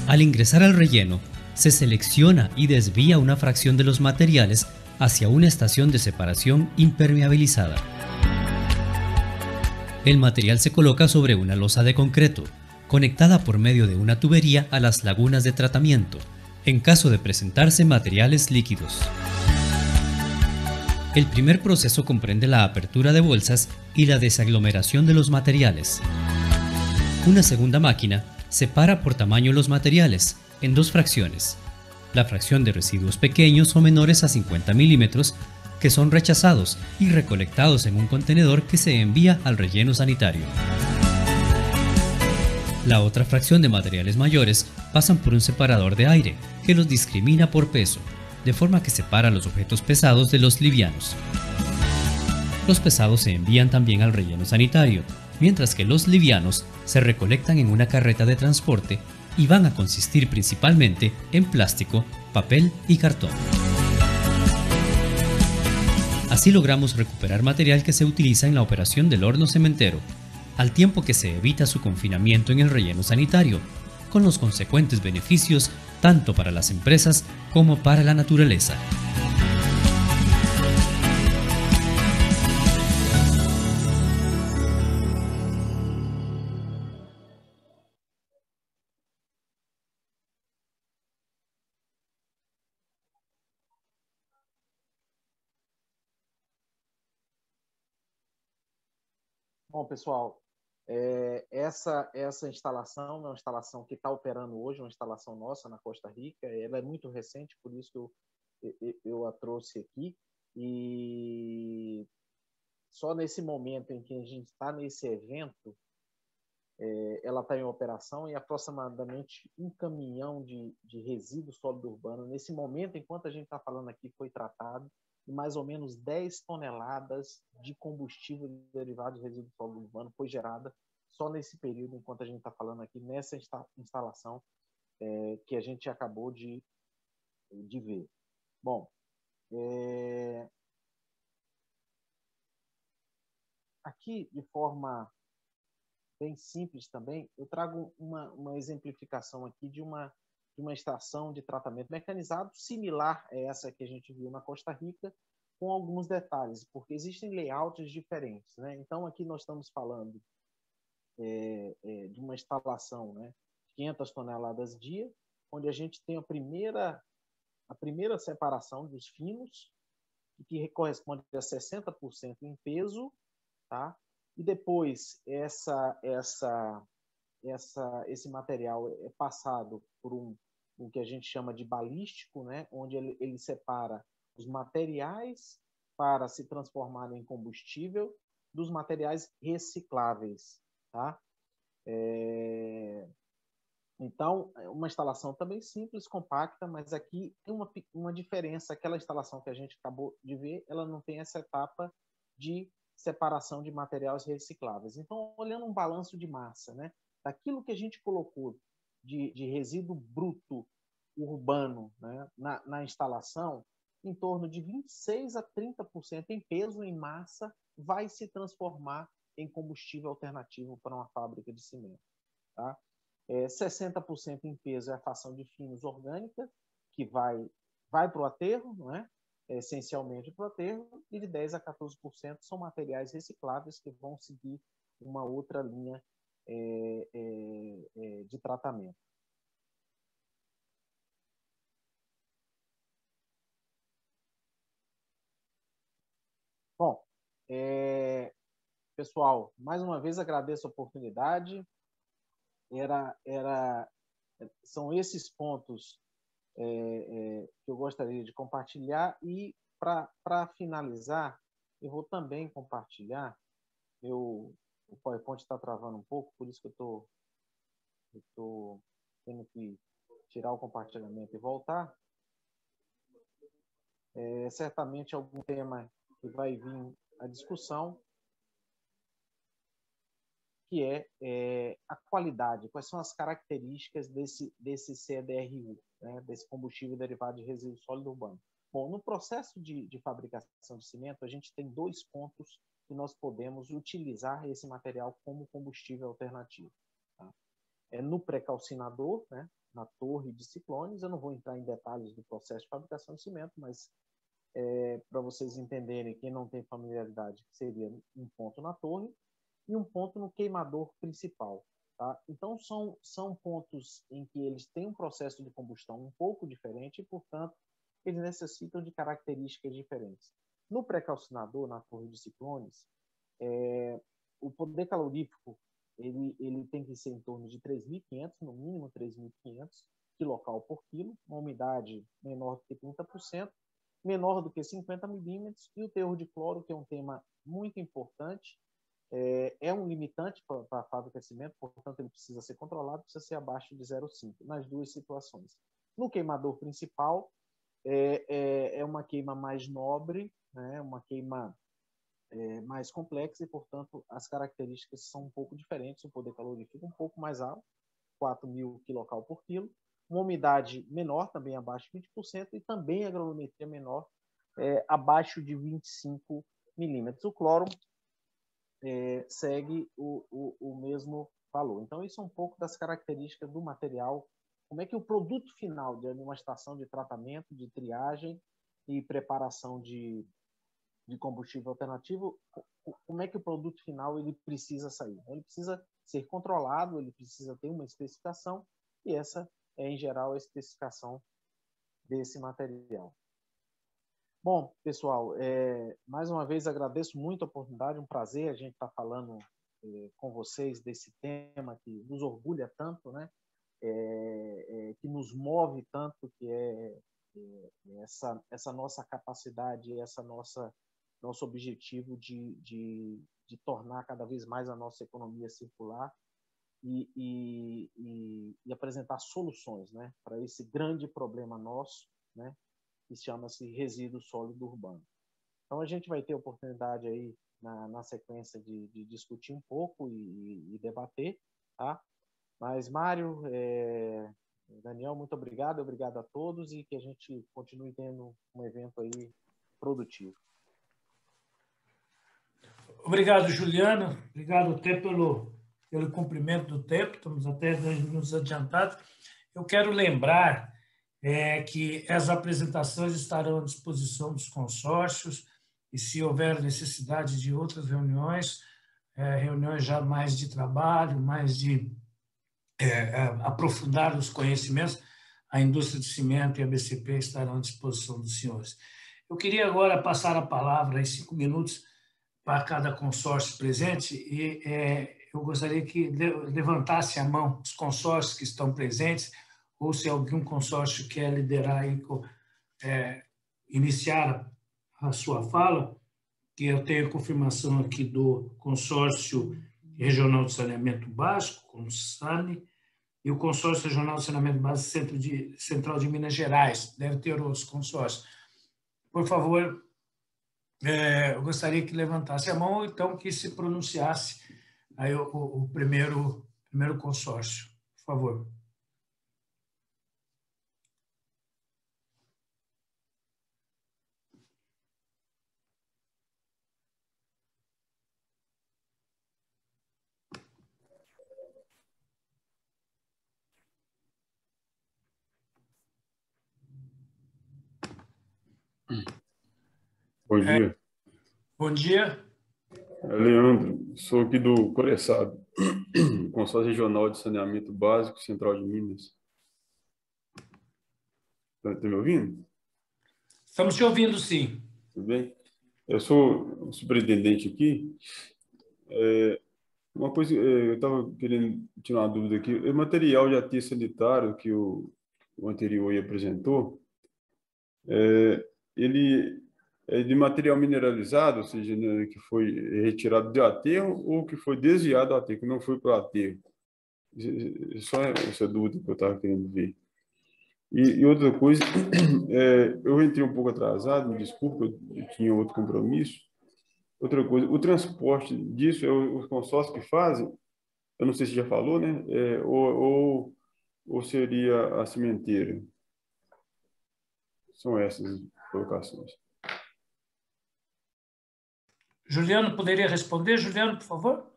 Al ingresar al relleno, se selecciona y desvía una fracción de los materiales hacia una estación de separación impermeabilizada. El material se coloca sobre una losa de concreto, conectada por medio de una tubería a las lagunas de tratamiento, en caso de presentarse materiales líquidos. El primer proceso comprende la apertura de bolsas y la desaglomeración de los materiales. Una segunda máquina separa por tamaño los materiales en dos fracciones: la fracción de residuos pequeños o menores a 50 milímetros, que son rechazados y recolectados en un contenedor que se envía al relleno sanitario. La otra fracción de materiales mayores pasan por un separador de aire que los discrimina por peso, de forma que separa los objetos pesados de los livianos. Los pesados se envían también al relleno sanitario, mientras que los livianos se recolectan en una carreta de transporte y van a consistir principalmente en plástico, papel y cartón. Así logramos recuperar material que se utiliza en la operación del horno cementero, al tiempo que se evita su confinamiento en el relleno sanitario, con los consecuentes beneficios tanto para las empresas como para la naturaleza. Bom, pessoal, essa instalação é uma instalação que está operando hoje, uma instalação nossa na Costa Rica. Ela é muito recente, por isso que eu a trouxe aqui. E só nesse momento em que a gente está nesse evento, ela está em operação, e aproximadamente 1 caminhão de resíduo sólido urbano, nesse momento, enquanto a gente está falando aqui, foi tratado, e mais ou menos 10 toneladas de combustível derivado de resíduo sólido urbano foi gerada só nesse período, enquanto a gente está falando aqui, nessa instalação que a gente acabou de ver. Bom, aqui, de forma bem simples também, eu trago uma exemplificação aqui de uma estação de tratamento mecanizado similar a essa que a gente viu na Costa Rica, com alguns detalhes, porque existem layouts diferentes, né? Então, aqui nós estamos falando de uma instalação, né, 500 toneladas dia, onde a gente tem a primeira separação dos finos, que corresponde a 60% em peso, tá? E depois esse material é passado por o que a gente chama de balístico, né? Onde ele separa os materiais para se transformarem em combustível dos materiais recicláveis, tá? Então, é uma instalação também simples, compacta, mas aqui tem uma diferença. Aquela instalação que a gente acabou de ver, ela não tem essa etapa de separação de materiais recicláveis. Então, olhando um balanço de massa, né, daquilo que a gente colocou de resíduo bruto urbano, né, na instalação, em torno de 26% a 30% em peso, em massa, vai se transformar em combustível alternativo para uma fábrica de cimento. Tá? 60% em peso é a fração de finos orgânica, que vai para o aterro, não é? Essencialmente para o aterro, e de 10% a 14% são materiais recicláveis que vão seguir uma outra linha de tratamento. Bom, pessoal, mais uma vez agradeço a oportunidade. São esses pontos que eu gostaria de compartilhar. E, para finalizar, eu vou também compartilhar. O PowerPoint está travando um pouco, por isso que eu estou tendo que tirar o compartilhamento e voltar. Certamente algum tema que vai vir à discussão, que é a qualidade, quais são as características desse CDRU, né, desse combustível derivado de resíduo sólido urbano. Bom, no processo de fabricação de cimento, a gente tem 2 pontos que nós podemos utilizar esse material como combustível alternativo. Tá? No pré-calcinador, né, na torre de ciclones. Eu não vou entrar em detalhes do processo de fabricação de cimento, mas para vocês entenderem, quem não tem familiaridade, seria um ponto na torre e um ponto no queimador principal. Tá? Então, são pontos em que eles têm um processo de combustão um pouco diferente e, portanto, eles necessitam de características diferentes. No pré-calcinador, na torre de ciclones, o poder calorífico ele tem que ser em torno de 3.500, no mínimo 3.500 quilocal por quilo, uma umidade menor do que 30%, menor do que 50 milímetros, e o teor de cloro, que é um tema muito importante, é um limitante para a fábrica de cimento, portanto, ele precisa ser controlado, precisa ser abaixo de 0,5, nas 2 situações. No queimador principal, é uma queima mais nobre, né, uma queima mais complexa e, portanto, as características são um pouco diferentes, o poder calorífico um pouco mais alto, 4.000 quilocal por quilo, uma umidade menor, também abaixo de 20%, e também a granulometria menor, abaixo de 25 milímetros. O cloro segue o mesmo valor. Então, isso é um pouco das características do material, como é que o produto final de uma estação de tratamento, de triagem e preparação de combustível alternativo, como é que o produto final ele precisa sair. Ele precisa ser controlado, ele precisa ter uma especificação, e essa é, em geral, a especificação desse material. Bom, pessoal, mais uma vez agradeço muito a oportunidade, um prazer a gente estar falando com vocês desse tema que nos orgulha tanto, né? Que nos move tanto, que essa nossa capacidade, nosso objetivo de tornar cada vez mais a nossa economia circular e apresentar soluções, né, para esse grande problema nosso, né, que chama-se resíduo sólido urbano. Então, a gente vai ter oportunidade aí na sequência de discutir um pouco e debater, tá? Mas, Mário, Daniel, muito obrigado a todos, e que a gente continue tendo um evento aí produtivo. Obrigado, Juliano. Obrigado até pelo cumprimento do tempo, estamos até nos adiantados. Eu quero lembrar que as apresentações estarão à disposição dos consórcios, e se houver necessidade de outras reuniões, reuniões já mais de trabalho, mais de aprofundar os conhecimentos, a indústria de cimento e a BCP estarão à disposição dos senhores. Eu queria agora passar a palavra em 5 minutos para cada consórcio presente, e eu gostaria que levantasse a mão os consórcios que estão presentes, ou se algum consórcio quer liderar e iniciar a sua fala, que eu tenho confirmação aqui do Consórcio Regional de Saneamento Básico, CONSANE, e o Consórcio Regional de Saneamento Básico Central de Minas Gerais. Deve ter outros consórcios. Por favor, eu gostaria que levantasse a mão, ou então que se pronunciasse aí o primeiro consórcio. Por favor. Bom dia. Bom dia. Leandro, sou aqui do Coreçado, Consórcio Regional de Saneamento Básico Central de Minas. Está me ouvindo? Estamos te ouvindo, sim. Tudo bem? Eu sou o superintendente aqui. Uma coisa, eu estava querendo tirar uma dúvida aqui. O material de aterro sanitário que o o anterior apresentou, ele é de material mineralizado, ou seja, né, que foi retirado de aterro ou que foi desviado do aterro, que não foi para o aterro. Só essa dúvida que eu estava querendo ver. E outra coisa, eu entrei um pouco atrasado, me desculpa, eu tinha outro compromisso. Outra coisa, o transporte disso é os consórcios que fazem, eu não sei se já falou, né? Ou seria a cimenteira? São essas colocações. Juliano, poderia responder? Juliano, por favor.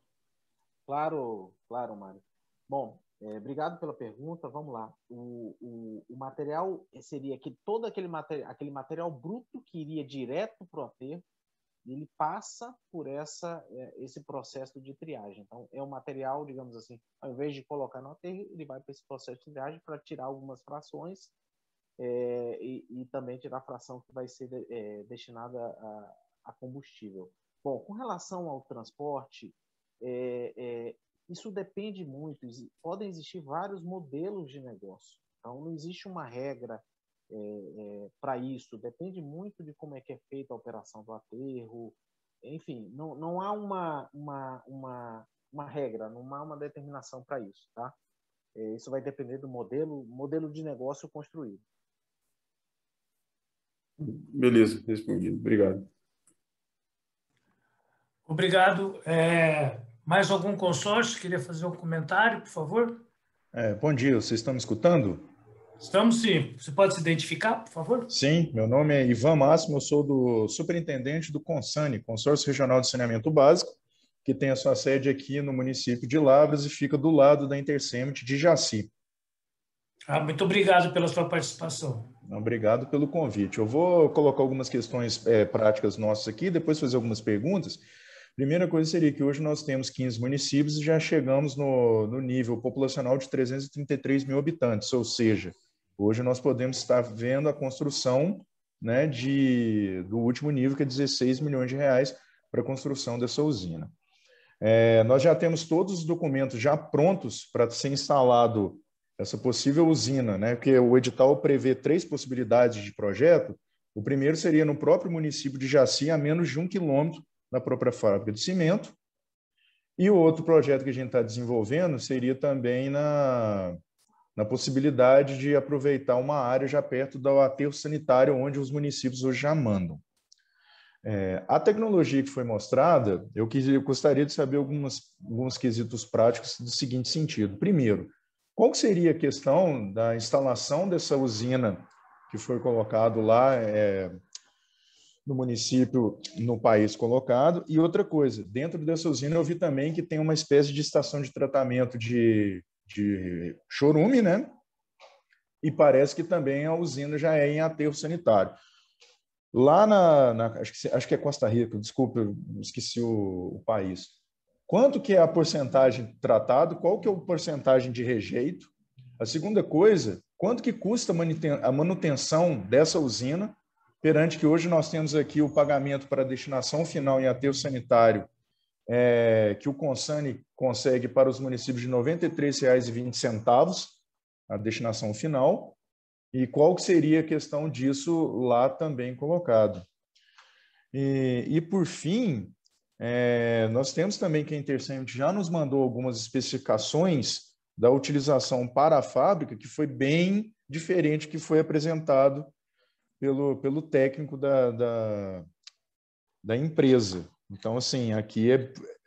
Claro, claro, Mário. Bom, obrigado pela pergunta. Vamos lá. O material seria que todo aquele material bruto que iria direto para o aterro, ele passa por esse processo de triagem. Então, é um material, digamos assim, ao invés de colocar no aterro, ele vai para esse processo de triagem para tirar algumas frações e também tirar a fração que vai ser destinada a combustível. Bom, com relação ao transporte, isso depende muito. Podem existir vários modelos de negócio. Então, não existe uma regra para isso. Depende muito de como é que é feita a operação do aterro. Enfim, não há uma regra, não há uma determinação para isso, tá? Isso vai depender do modelo de negócio construído. Beleza, respondido. Obrigado. Obrigado. Mais algum consórcio queria fazer um comentário, por favor? Bom dia, vocês estão me escutando? Estamos sim. Você pode se identificar, por favor? Sim, meu nome é Ivan Máximo, eu sou do superintendente do CONSANE, Consórcio Regional de Saneamento Básico, que tem a sua sede aqui no município de Lavras e fica do lado da Intercement de Jaci. Muito obrigado pela sua participação. Obrigado pelo convite. Eu vou colocar algumas questões práticas nossas aqui, depois fazer algumas perguntas. Primeira coisa seria que hoje nós temos 15 municípios e já chegamos no nível populacional de 333 mil habitantes, ou seja, hoje nós podemos estar vendo a construção, né, do último nível, que é 16 milhões de reais para a construção dessa usina. Nós já temos todos os documentos já prontos para ser instalado essa possível usina, né, porque o edital prevê 3 possibilidades de projeto. O primeiro seria no próprio município de Jaci, a menos de 1 quilômetro da própria fábrica de cimento. E o outro projeto que a gente está desenvolvendo seria também na possibilidade de aproveitar uma área já perto do aterro sanitário, onde os municípios hoje já mandam. A tecnologia que foi mostrada, eu gostaria de saber alguns quesitos práticos do seguinte sentido. Primeiro, qual que seria a questão da instalação dessa usina que foi colocado lá no município, no país colocado? E outra coisa, dentro dessa usina eu vi também que tem uma espécie de estação de tratamento de chorume, né? E parece que também a usina já é em aterro sanitário. Lá acho que é Costa Rica, desculpa, eu esqueci o país. Quanto que é a porcentagem tratado? Qual que é a porcentagem de rejeito? A segunda coisa, quanto que custa a manutenção dessa usina, perante que hoje nós temos aqui o pagamento para a destinação final em aterro sanitário, que o CONSANE consegue para os municípios de R$ 93,20 a destinação final, e qual que seria a questão disso lá também colocado. E por fim, nós temos também que a Intercement já nos mandou algumas especificações da utilização para a fábrica, que foi bem diferente que foi apresentado pelo técnico da empresa. Então, assim, aqui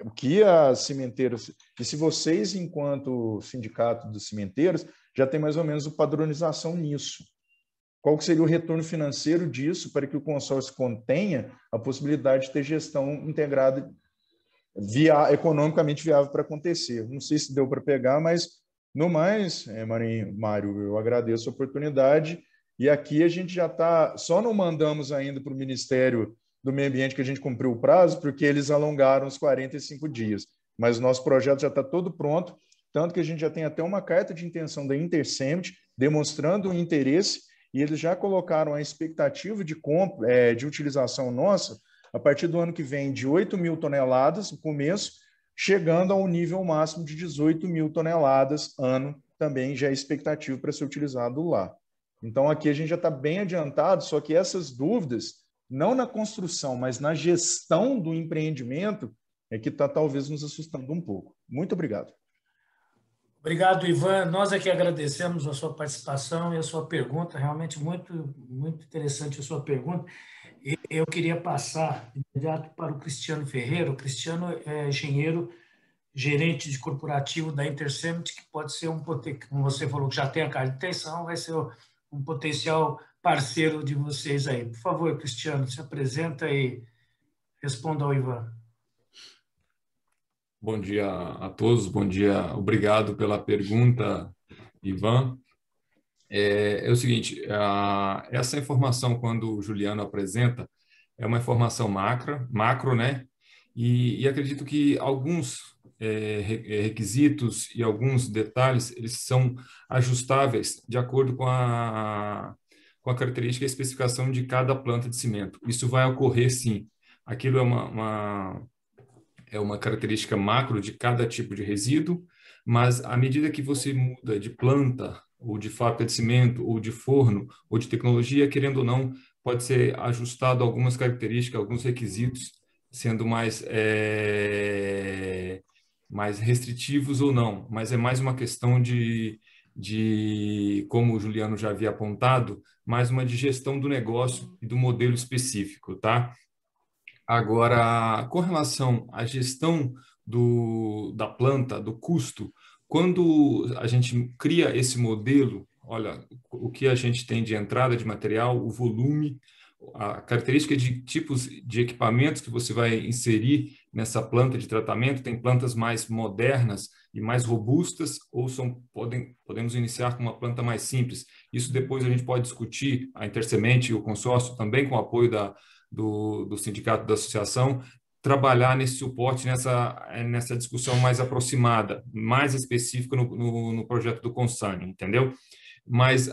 o que a cimenteira... E se vocês, enquanto sindicato dos cimenteiros, já tem mais ou menos a padronização nisso. Qual que seria o retorno financeiro disso para que o consórcio contenha a possibilidade de ter gestão integrada economicamente viável para acontecer? Não sei se deu para pegar, mas, no mais, Mário, eu agradeço a oportunidade. E aqui a gente já está... Só não mandamos ainda para o Ministério do Meio Ambiente que a gente cumpriu o prazo, porque eles alongaram os 45 dias. Mas o nosso projeto já está todo pronto, tanto que a gente já tem até uma carta de intenção da Intercement demonstrando o interesse, e eles já colocaram a expectativa de utilização nossa a partir do ano que vem de 8 mil toneladas, no começo, chegando ao nível máximo de 18 mil toneladas ano, também já é expectativa para ser utilizado lá. Então, aqui a gente já está bem adiantado, só que essas dúvidas, não na construção, mas na gestão do empreendimento, é que está talvez nos assustando um pouco. Muito obrigado. Obrigado, Ivan. Nós aqui agradecemos a sua participação e a sua pergunta. Realmente muito, muito interessante a sua pergunta. E eu queria passar imediato para o Cristiano Ferreira. O Cristiano é engenheiro, gerente de corporativo da Intercement, que pode ser como você falou, que já tem a carta de intenção, vai ser um potencial parceiro de vocês aí. Por favor, Cristiano, se apresenta e responda ao Ivan. Bom dia a todos, bom dia, obrigado pela pergunta, Ivan. É o seguinte, essa informação, quando o Juliano apresenta, é uma informação macro, né? E acredito que alguns requisitos e alguns detalhes, eles são ajustáveis de acordo com a característica e especificação de cada planta de cimento. Isso vai ocorrer, sim. Aquilo é uma característica macro de cada tipo de resíduo, mas à medida que você muda de planta, ou de fábrica de cimento, ou de forno, ou de tecnologia, querendo ou não, pode ser ajustado algumas características, alguns requisitos, sendo mais restritivos ou não. Mas é mais uma questão de, como o Juliano já havia apontado, mais uma de gestão do negócio e do modelo específico, tá? Agora, com relação à gestão da planta, do custo, quando a gente cria esse modelo, olha, o que a gente tem de entrada de material, o volume, a característica de tipos de equipamentos que você vai inserir nessa planta de tratamento, tem plantas mais modernas e mais robustas, ou podemos iniciar com uma planta mais simples. Isso depois a gente pode discutir, a Intercement e o consórcio também com o apoio do sindicato da associação, trabalhar nesse suporte, nessa discussão mais aproximada, mais específica no projeto do Consane, entendeu? Mas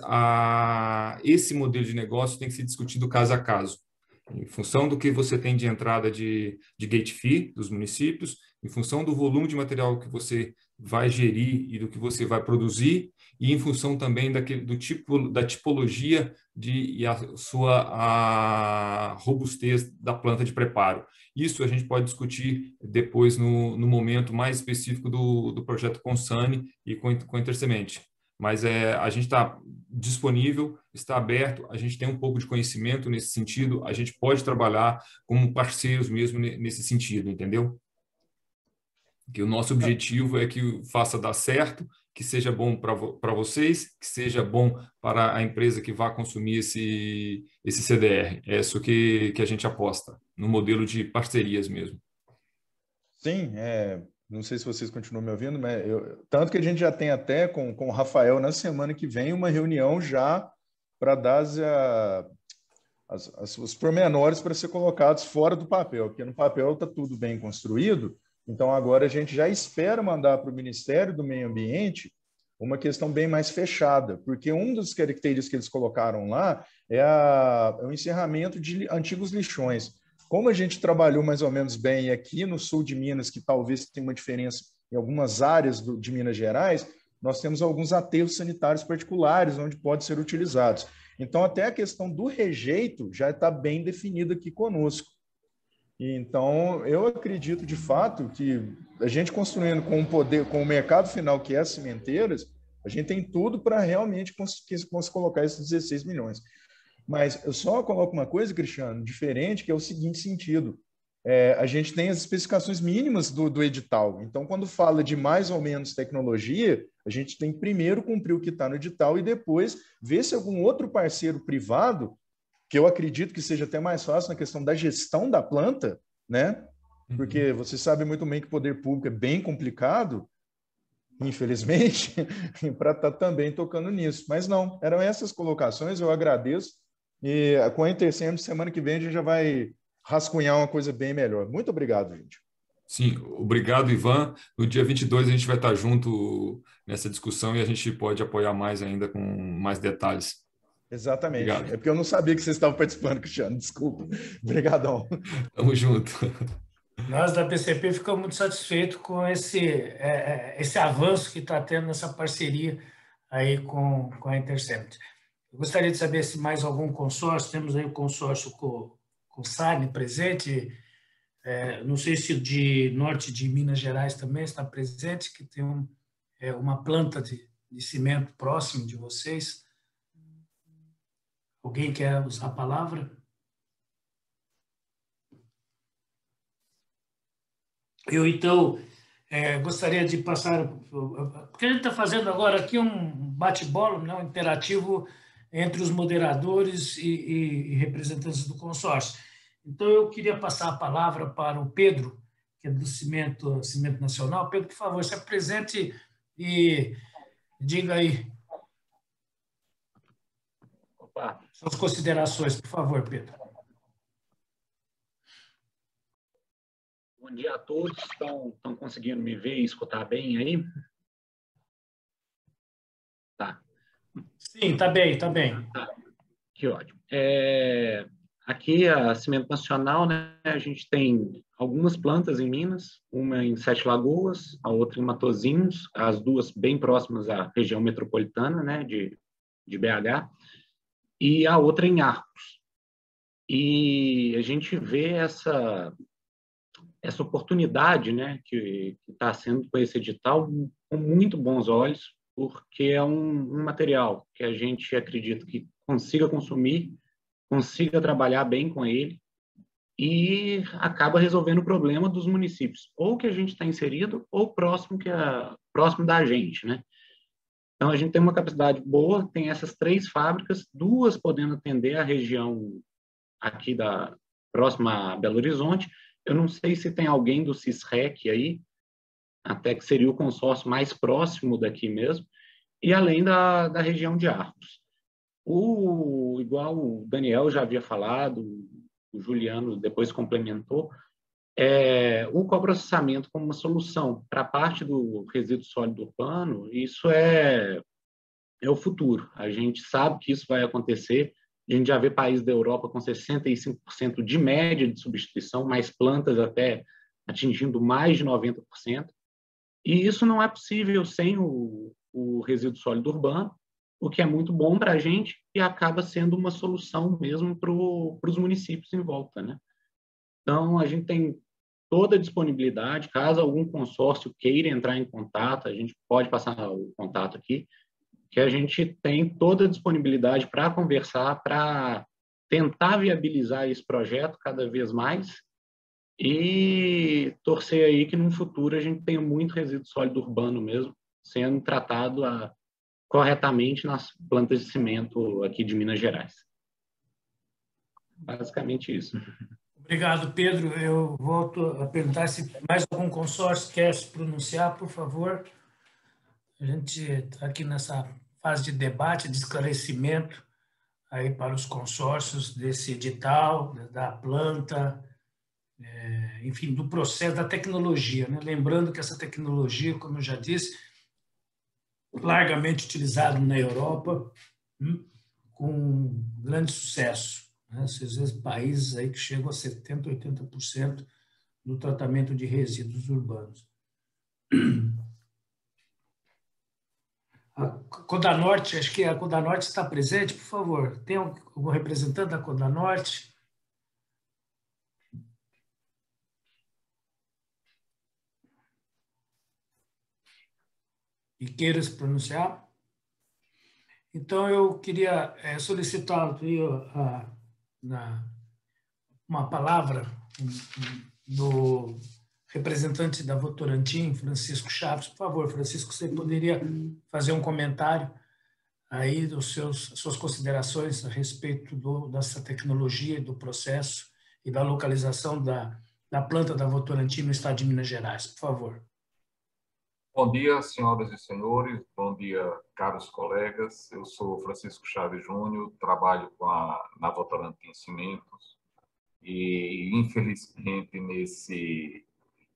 esse modelo de negócio tem que ser discutido caso a caso, em função do que você tem de entrada de gate fee dos municípios, em função do volume de material que você vai gerir e do que você vai produzir, e em função também da tipologia e a robustez da planta de preparo. Isso a gente pode discutir depois no momento mais específico do projeto Consane e com a Intercement. Mas a gente está disponível, está aberto, a gente tem um pouco de conhecimento nesse sentido, a gente pode trabalhar como parceiros mesmo nesse sentido, entendeu? Que o nosso objetivo é que faça dar certo, que seja bom para vocês, que seja bom para a empresa que vai consumir esse CDR. É isso que a gente aposta, no modelo de parcerias mesmo. Sim, não sei se vocês continuam me ouvindo, mas tanto que a gente já tem até com o Rafael na semana que vem uma reunião já para dar os pormenores para ser colocados fora do papel, porque no papel está tudo bem construído. Então, agora a gente já espera mandar para o Ministério do Meio Ambiente uma questão bem mais fechada, porque um dos caracteres que eles colocaram lá é o encerramento de antigos lixões. Como a gente trabalhou mais ou menos bem aqui no sul de Minas, que talvez tenha uma diferença em algumas áreas de Minas Gerais, nós temos alguns aterros sanitários particulares onde podem ser utilizados. Então, até a questão do rejeito já está bem definida aqui conosco. Então, eu acredito de fato que a gente construindo com o mercado final, que é as cimenteiras, a gente tem tudo para realmente conseguir colocar esses 16 milhões. Mas eu só coloco uma coisa, Cristiano, diferente, que é o seguinte sentido. A gente tem as especificações mínimas do edital. Então, quando fala de mais ou menos tecnologia, a gente tem que primeiro cumprir o que está no edital e depois ver se algum outro parceiro privado, que eu acredito que seja até mais fácil na questão da gestão da planta, né? Porque você sabe muito bem que o poder público é bem complicado, infelizmente, para estar também tocando nisso. Mas não, eram essas colocações, eu agradeço. E com a Intercement, semana que vem, a gente já vai rascunhar uma coisa bem melhor. Muito obrigado, gente. Sim, obrigado, Ivan. No dia 22 a gente vai estar junto nessa discussão e a gente pode apoiar mais ainda com mais detalhes. Exatamente. Obrigado. É porque eu não sabia que vocês estavam participando, Cristiano. Desculpa. Obrigadão. Tamo junto. Nós da PCP ficamos muito satisfeitos com esse avanço que está tendo nessa parceria aí com a Intercement. Eu gostaria de saber se mais algum consórcio, temos aí o consórcio com o Sarne presente, não sei se o de norte de Minas Gerais também está presente, que tem uma planta de cimento próximo de vocês. Alguém quer usar a palavra? Eu, então, gostaria de passar... Porque a gente está fazendo agora aqui um bate-bola, né, um interativo entre os moderadores e representantes do consórcio. Então, eu queria passar a palavra para o Pedro, que é do Cimento Nacional. Pedro, por favor, se apresente e diga aí suas considerações, por favor, Pedro. Bom dia a todos. Estão conseguindo me ver e escutar bem aí? Tá. Sim, tá bem, tá bem. Tá. Que ótimo. Aqui, a Cimento Nacional, né, a gente tem algumas plantas em Minas, uma em Sete Lagoas, a outra em Matozinhos, as duas bem próximas à região metropolitana, né, de BH, e a outra em Arcos. E a gente vê essa oportunidade, né, que está sendo com esse edital com muito bons olhos, porque é um material que a gente acredita que consiga consumir, consiga trabalhar bem com ele e acaba resolvendo o problema dos municípios, ou que a gente está inserido, ou próximo da gente, né? Então, a gente tem uma capacidade boa, tem essas 3 fábricas, 2 podendo atender a região aqui próxima a Belo Horizonte. Eu não sei se tem alguém do CISREC aí, até que seria o consórcio mais próximo daqui mesmo, e além da região de Arcos. Igual o Daniel já havia falado, o Juliano depois complementou, o coprocessamento como uma solução para a parte do resíduo sólido urbano, isso é o futuro. A gente sabe que isso vai acontecer. A gente já vê países da Europa com 65% de média de substituição, mais plantas até atingindo mais de 90%. E isso não é possível sem o resíduo sólido urbano, o que é muito bom para a gente e acaba sendo uma solução mesmo para os municípios em volta, né? Então, a gente tem toda a disponibilidade, caso algum consórcio queira entrar em contato, a gente pode passar o contato aqui, que a gente tem toda a disponibilidade para conversar, para tentar viabilizar esse projeto cada vez mais e torcer aí que no futuro a gente tenha muito resíduo sólido urbano mesmo sendo tratado corretamente nas plantas de cimento aqui de Minas Gerais. Basicamente isso. Obrigado, Pedro. Eu volto a perguntar se mais algum consórcio quer se pronunciar, por favor. A gente está aqui nessa fase de debate, de esclarecimento aí para os consórcios desse edital, da planta, enfim, do processo da tecnologia, né? Lembrando que essa tecnologia, como eu já disse, largamente utilizada na Europa, com grande sucesso. Às vezes países aí que chegam a 70%, 80% no tratamento de resíduos urbanos. A Codanorte, acho que a Codanorte está presente, por favor. Tem algum representante da Codanorte? E queira se pronunciar? Então, eu queria solicitar uma palavra do representante da Votorantim, Francisco Chaves. Por favor, Francisco, você poderia fazer um comentário aí suas considerações a respeito dessa tecnologia, do processo e da localização da planta da Votorantim no estado de Minas Gerais. Por favor. Bom dia, senhoras e senhores. Bom dia, caros colegas. Eu sou Francisco Chaves Júnior, trabalho na Votorantim Cimentos e, infelizmente,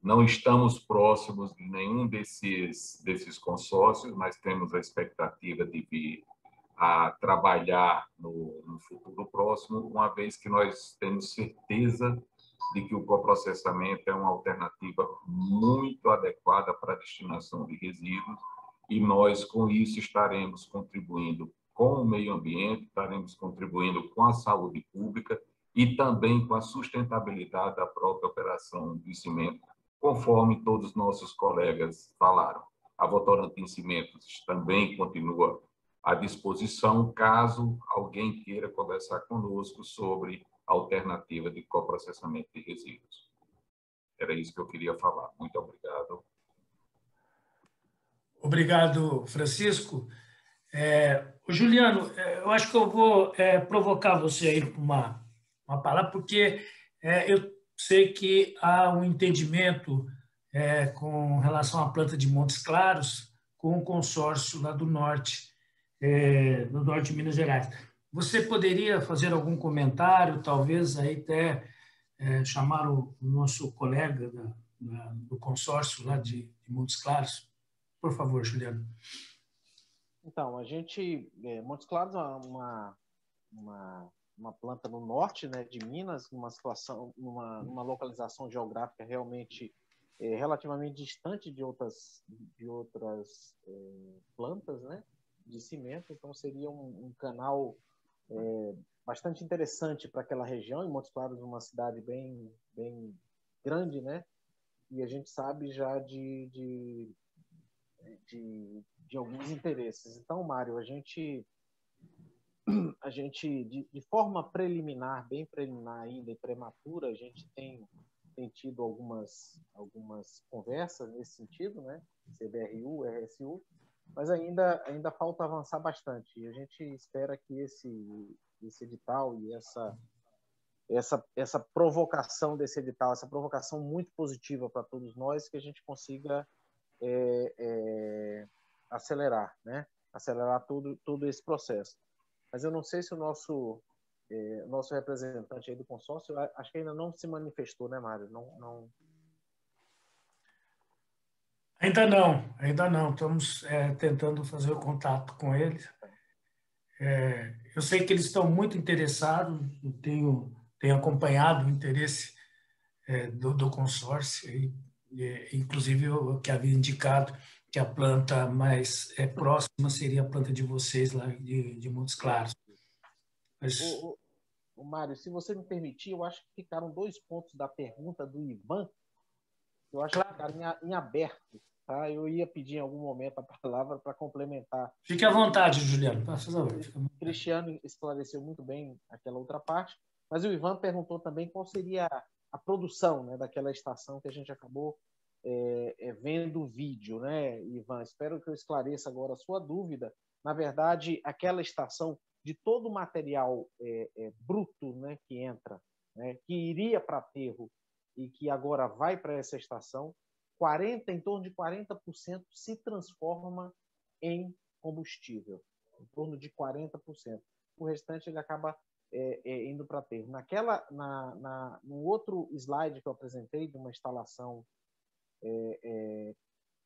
não estamos próximos de nenhum desses consórcios, mas temos a expectativa de vir a trabalhar no futuro próximo, uma vez que nós temos certeza de que o coprocessamento é uma alternativa muito adequada para a destinação de resíduos e nós, com isso, estaremos contribuindo com o meio ambiente, estaremos contribuindo com a saúde pública e também com a sustentabilidade da própria operação de cimento, conforme todos os nossos colegas falaram. A Votorantim Cimentos também continua à disposição, caso alguém queira conversar conosco sobre a alternativa de coprocessamento de resíduos. Era isso que eu queria falar. Muito obrigado. Obrigado, Francisco. Juliano, eu acho que eu vou provocar você aí com uma palavra, porque eu sei que há um entendimento com relação à planta de Montes Claros com o consórcio lá do norte de Minas Gerais. Você poderia fazer algum comentário, talvez aí até chamar o nosso colega do consórcio lá de Montes Claros? Por favor, Juliano. Então, Montes Claros é uma planta no norte, né, de Minas, numa localização geográfica realmente relativamente distante de outras plantas, né, de cimento. Então, seria um canal bastante interessante para aquela região. E Montes Claros é uma cidade bem grande, né, e a gente sabe já de alguns interesses. Então, Mário, a gente de forma preliminar, bem preliminar ainda e prematura, a gente tem tido algumas conversas nesse sentido, né? CBRU, RSU, mas ainda falta avançar bastante. E a gente espera que esse edital e essa provocação desse edital, essa provocação muito positiva para todos nós, que a gente consiga acelerar, né? Acelerar todo esse processo. Mas eu não sei se o nosso representante aí do consórcio, acho que ainda não se manifestou, né, Mário? Não. Ainda não. Estamos tentando fazer o contato com eles. Eu sei que eles estão muito interessados, eu tenho acompanhado o interesse do consórcio, inclusive eu que havia indicado que a planta mais próxima seria a planta de vocês lá de Montes Claros. Mas... Mário, se você me permitir, eu acho que ficaram 2 pontos da pergunta do Ivan, eu acho que ficaram em aberto. Tá? Eu ia pedir em algum momento a palavra para complementar. Fique à vontade, Juliano. O Cristiano esclareceu muito bem aquela outra parte, mas o Ivan perguntou também qual seria a produção, né, daquela estação que a gente acabou vendo o vídeo, né, Ivan? Espero que eu esclareça agora a sua dúvida. Na verdade, aquela estação, de todo o material bruto, né, que entra, né, que iria para aterro e que agora vai para essa estação, em torno de 40% se transforma em combustível, em torno de 40%. O restante ele acaba indo para aterro. No outro slide que eu apresentei, de uma instalação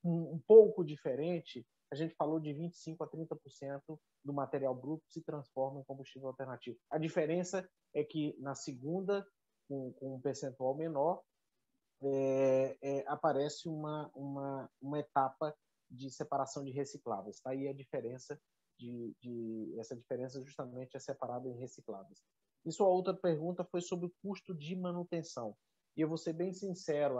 um pouco diferente, a gente falou de 25% a 30% do material bruto se transforma em combustível alternativo. A diferença é que na segunda, com um percentual menor, aparece uma etapa de separação de recicláveis. Tá aí a diferença essa diferença justamente é separada em recicláveis. E sua outra pergunta foi sobre o custo de manutenção. E eu vou ser bem sincero,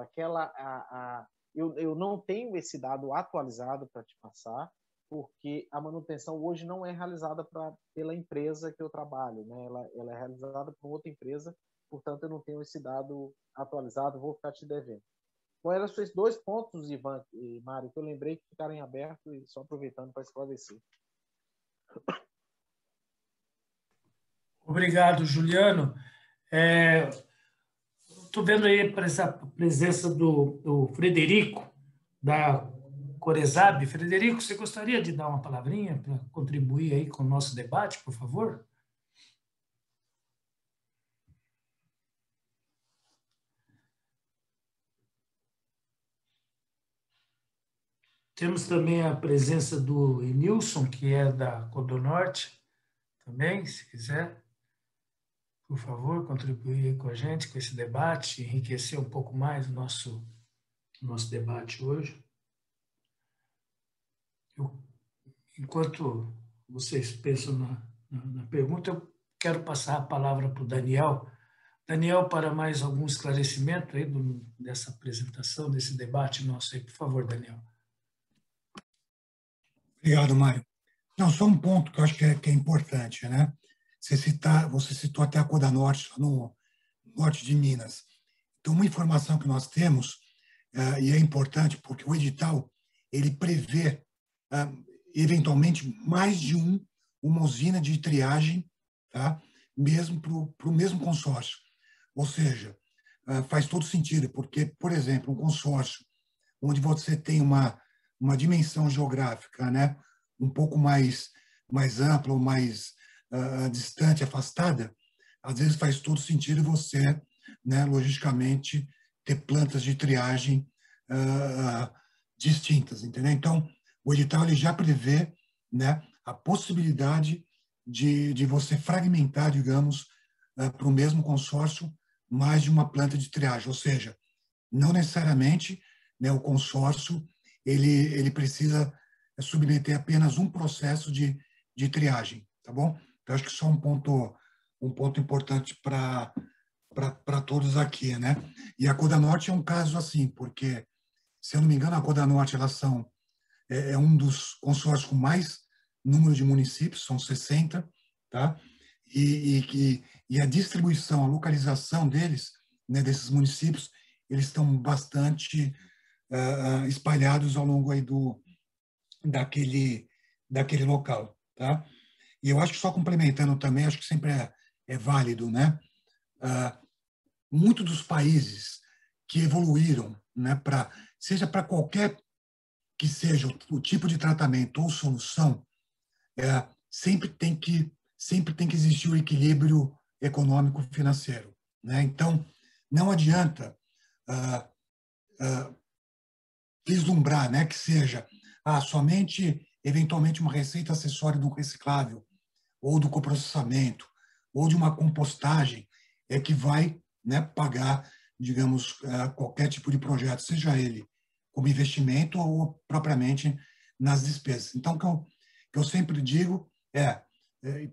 eu não tenho esse dado atualizado para te passar, porque a manutenção hoje não é realizada pela empresa que eu trabalho, né? Ela é realizada por outra empresa, portanto eu não tenho esse dado atualizado, vou ficar te devendo. Bom, eram esses 2 pontos, Ivan e Mário, que eu lembrei que ficaram em aberto e só aproveitando para esclarecer. Obrigado, Juliano. Estou vendo aí a presença do Frederico, da Corezab. Frederico, você gostaria de dar uma palavrinha para contribuir aí com o nosso debate, por favor? Temos também a presença do Enilson, que é da Codonorte, também, se quiser, por favor, contribuir com a gente, com esse debate, enriquecer um pouco mais o nosso debate hoje. Enquanto vocês pensam na pergunta, eu quero passar a palavra para o Daniel. Daniel, para mais algum esclarecimento aí dessa apresentação, desse debate nosso aí, por favor, Daniel. Obrigado, Mário. Não, só um ponto que eu acho que é importante, né? Você citou até a Codanorte, no norte de Minas. Então, uma informação que nós temos, e é importante, porque o edital, ele prevê, eventualmente, mais de uma usina de triagem, tá? Mesmo para o mesmo consórcio. Ou seja, faz todo sentido, porque, por exemplo, um consórcio onde você tem uma dimensão geográfica, né, um pouco mais ampla ou mais distante, afastada, às vezes faz todo sentido você, né, logisticamente, ter plantas de triagem distintas, entendeu? Então, o edital ele já prevê, né, a possibilidade de você fragmentar, digamos, para o mesmo consórcio, mais de uma planta de triagem, ou seja, não necessariamente, né, o consórcio ele precisa submeter apenas um processo de triagem, tá bom? Então, acho que só um ponto importante para todos aqui, né? E a Codanorte é um caso assim, porque, se eu não me engano, a Codanorte é um dos consórcios com mais número de municípios, são 60, tá? E a distribuição, a localização deles, né, desses municípios, eles estão bastante espalhados ao longo aí daquele local, tá? E eu acho que só complementando também, acho que sempre é válido, né? Muitos dos países que evoluíram, né, seja para qualquer que seja o tipo de tratamento ou solução, sempre tem que existir o equilíbrio econômico-financeiro, né? Então, não adianta vislumbrar, né, que seja somente, eventualmente, uma receita acessória do reciclável, ou do coprocessamento, ou de uma compostagem, que vai, né, pagar, digamos, qualquer tipo de projeto, seja ele como investimento ou propriamente nas despesas. Então, o que eu sempre digo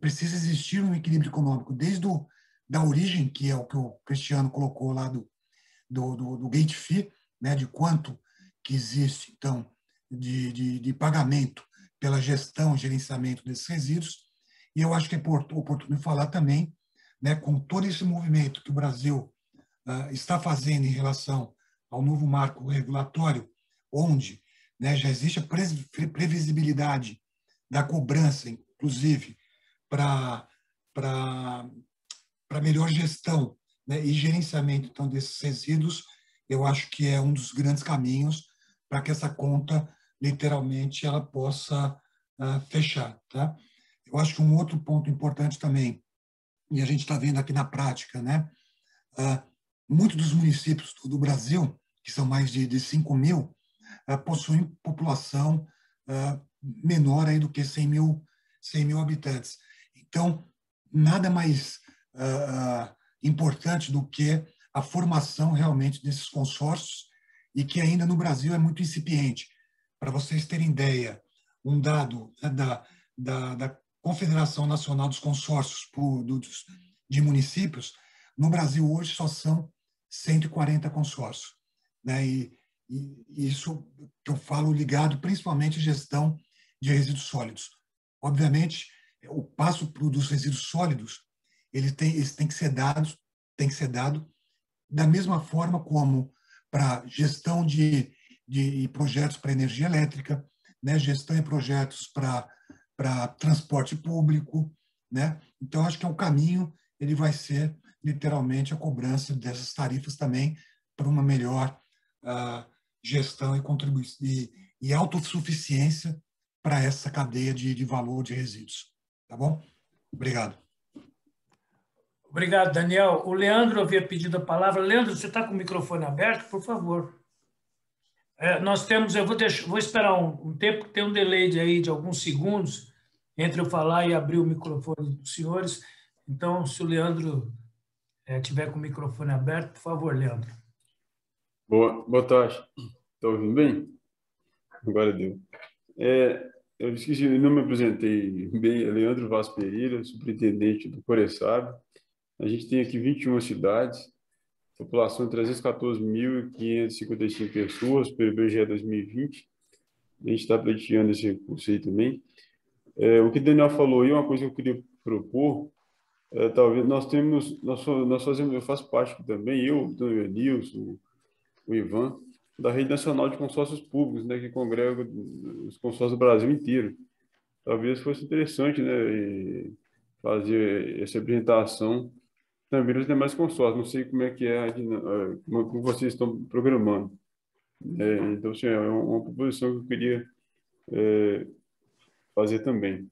precisa existir um equilíbrio econômico desde da origem, que é o que o Cristiano colocou lá do gate fee, né, de quanto que existe, então, de pagamento pela gestão e gerenciamento desses resíduos. E eu acho que é oportuno falar também, né, com todo esse movimento que o Brasil está fazendo em relação ao novo marco regulatório, onde, né, já existe a previsibilidade da cobrança, inclusive, para melhor gestão, né, e gerenciamento, então, desses resíduos. Eu acho que é um dos grandes caminhos para que essa conta, literalmente, ela possa fechar, tá? Eu acho que um outro ponto importante também, e a gente está vendo aqui na prática, né? Muitos dos municípios do Brasil, que são mais de 5 mil, possuem população menor aí do que 100 mil habitantes. Então, nada mais importante do que a formação realmente desses consórcios, e que ainda no Brasil é muito incipiente. Para vocês terem ideia, um dado, né, da Confederação Nacional dos Consórcios de Municípios, no Brasil hoje só são 140 consórcios, né? E isso que eu falo ligado principalmente à gestão de resíduos sólidos. Obviamente, o passo dos resíduos sólidos, eles têm que ser dado da mesma forma como para gestão de projetos para energia elétrica, né? Gestão de projetos para transporte público, né? Então, acho que é um caminho, ele vai ser literalmente a cobrança dessas tarifas também para uma melhor gestão e autossuficiência para essa cadeia de valor de resíduos. Tá bom? Obrigado. Obrigado, Daniel. O Leandro havia pedido a palavra. Leandro, você está com o microfone aberto? Por favor. Nós temos, eu vou esperar um tempo, que tem um delay aí de alguns segundos entre eu falar e abrir o microfone dos senhores. Então, se o Leandro tiver com o microfone aberto, por favor, Leandro. Boa tarde. Está ouvindo bem? Agora deu. Eu esqueci, eu não me apresentei bem. Leandro Vaz Pereira, superintendente do Coresab. A gente tem aqui 21 cidades, população de 314.555 pessoas, pelo IBGE 2020. A gente está pleiteando esse recurso aí também. O que o Daniel falou aí, uma coisa que eu queria propor, talvez nós fazemos, eu faço parte aqui também, eu, o Nilson, o Ivan, da Rede Nacional de Consórcios Públicos, né, que congrega os consórcios do Brasil inteiro. Talvez fosse interessante, né, fazer essa apresentação também nos demais consórcios. Não sei como é que é, como vocês estão programando. Então, assim, é uma proposição que eu queria fazer também.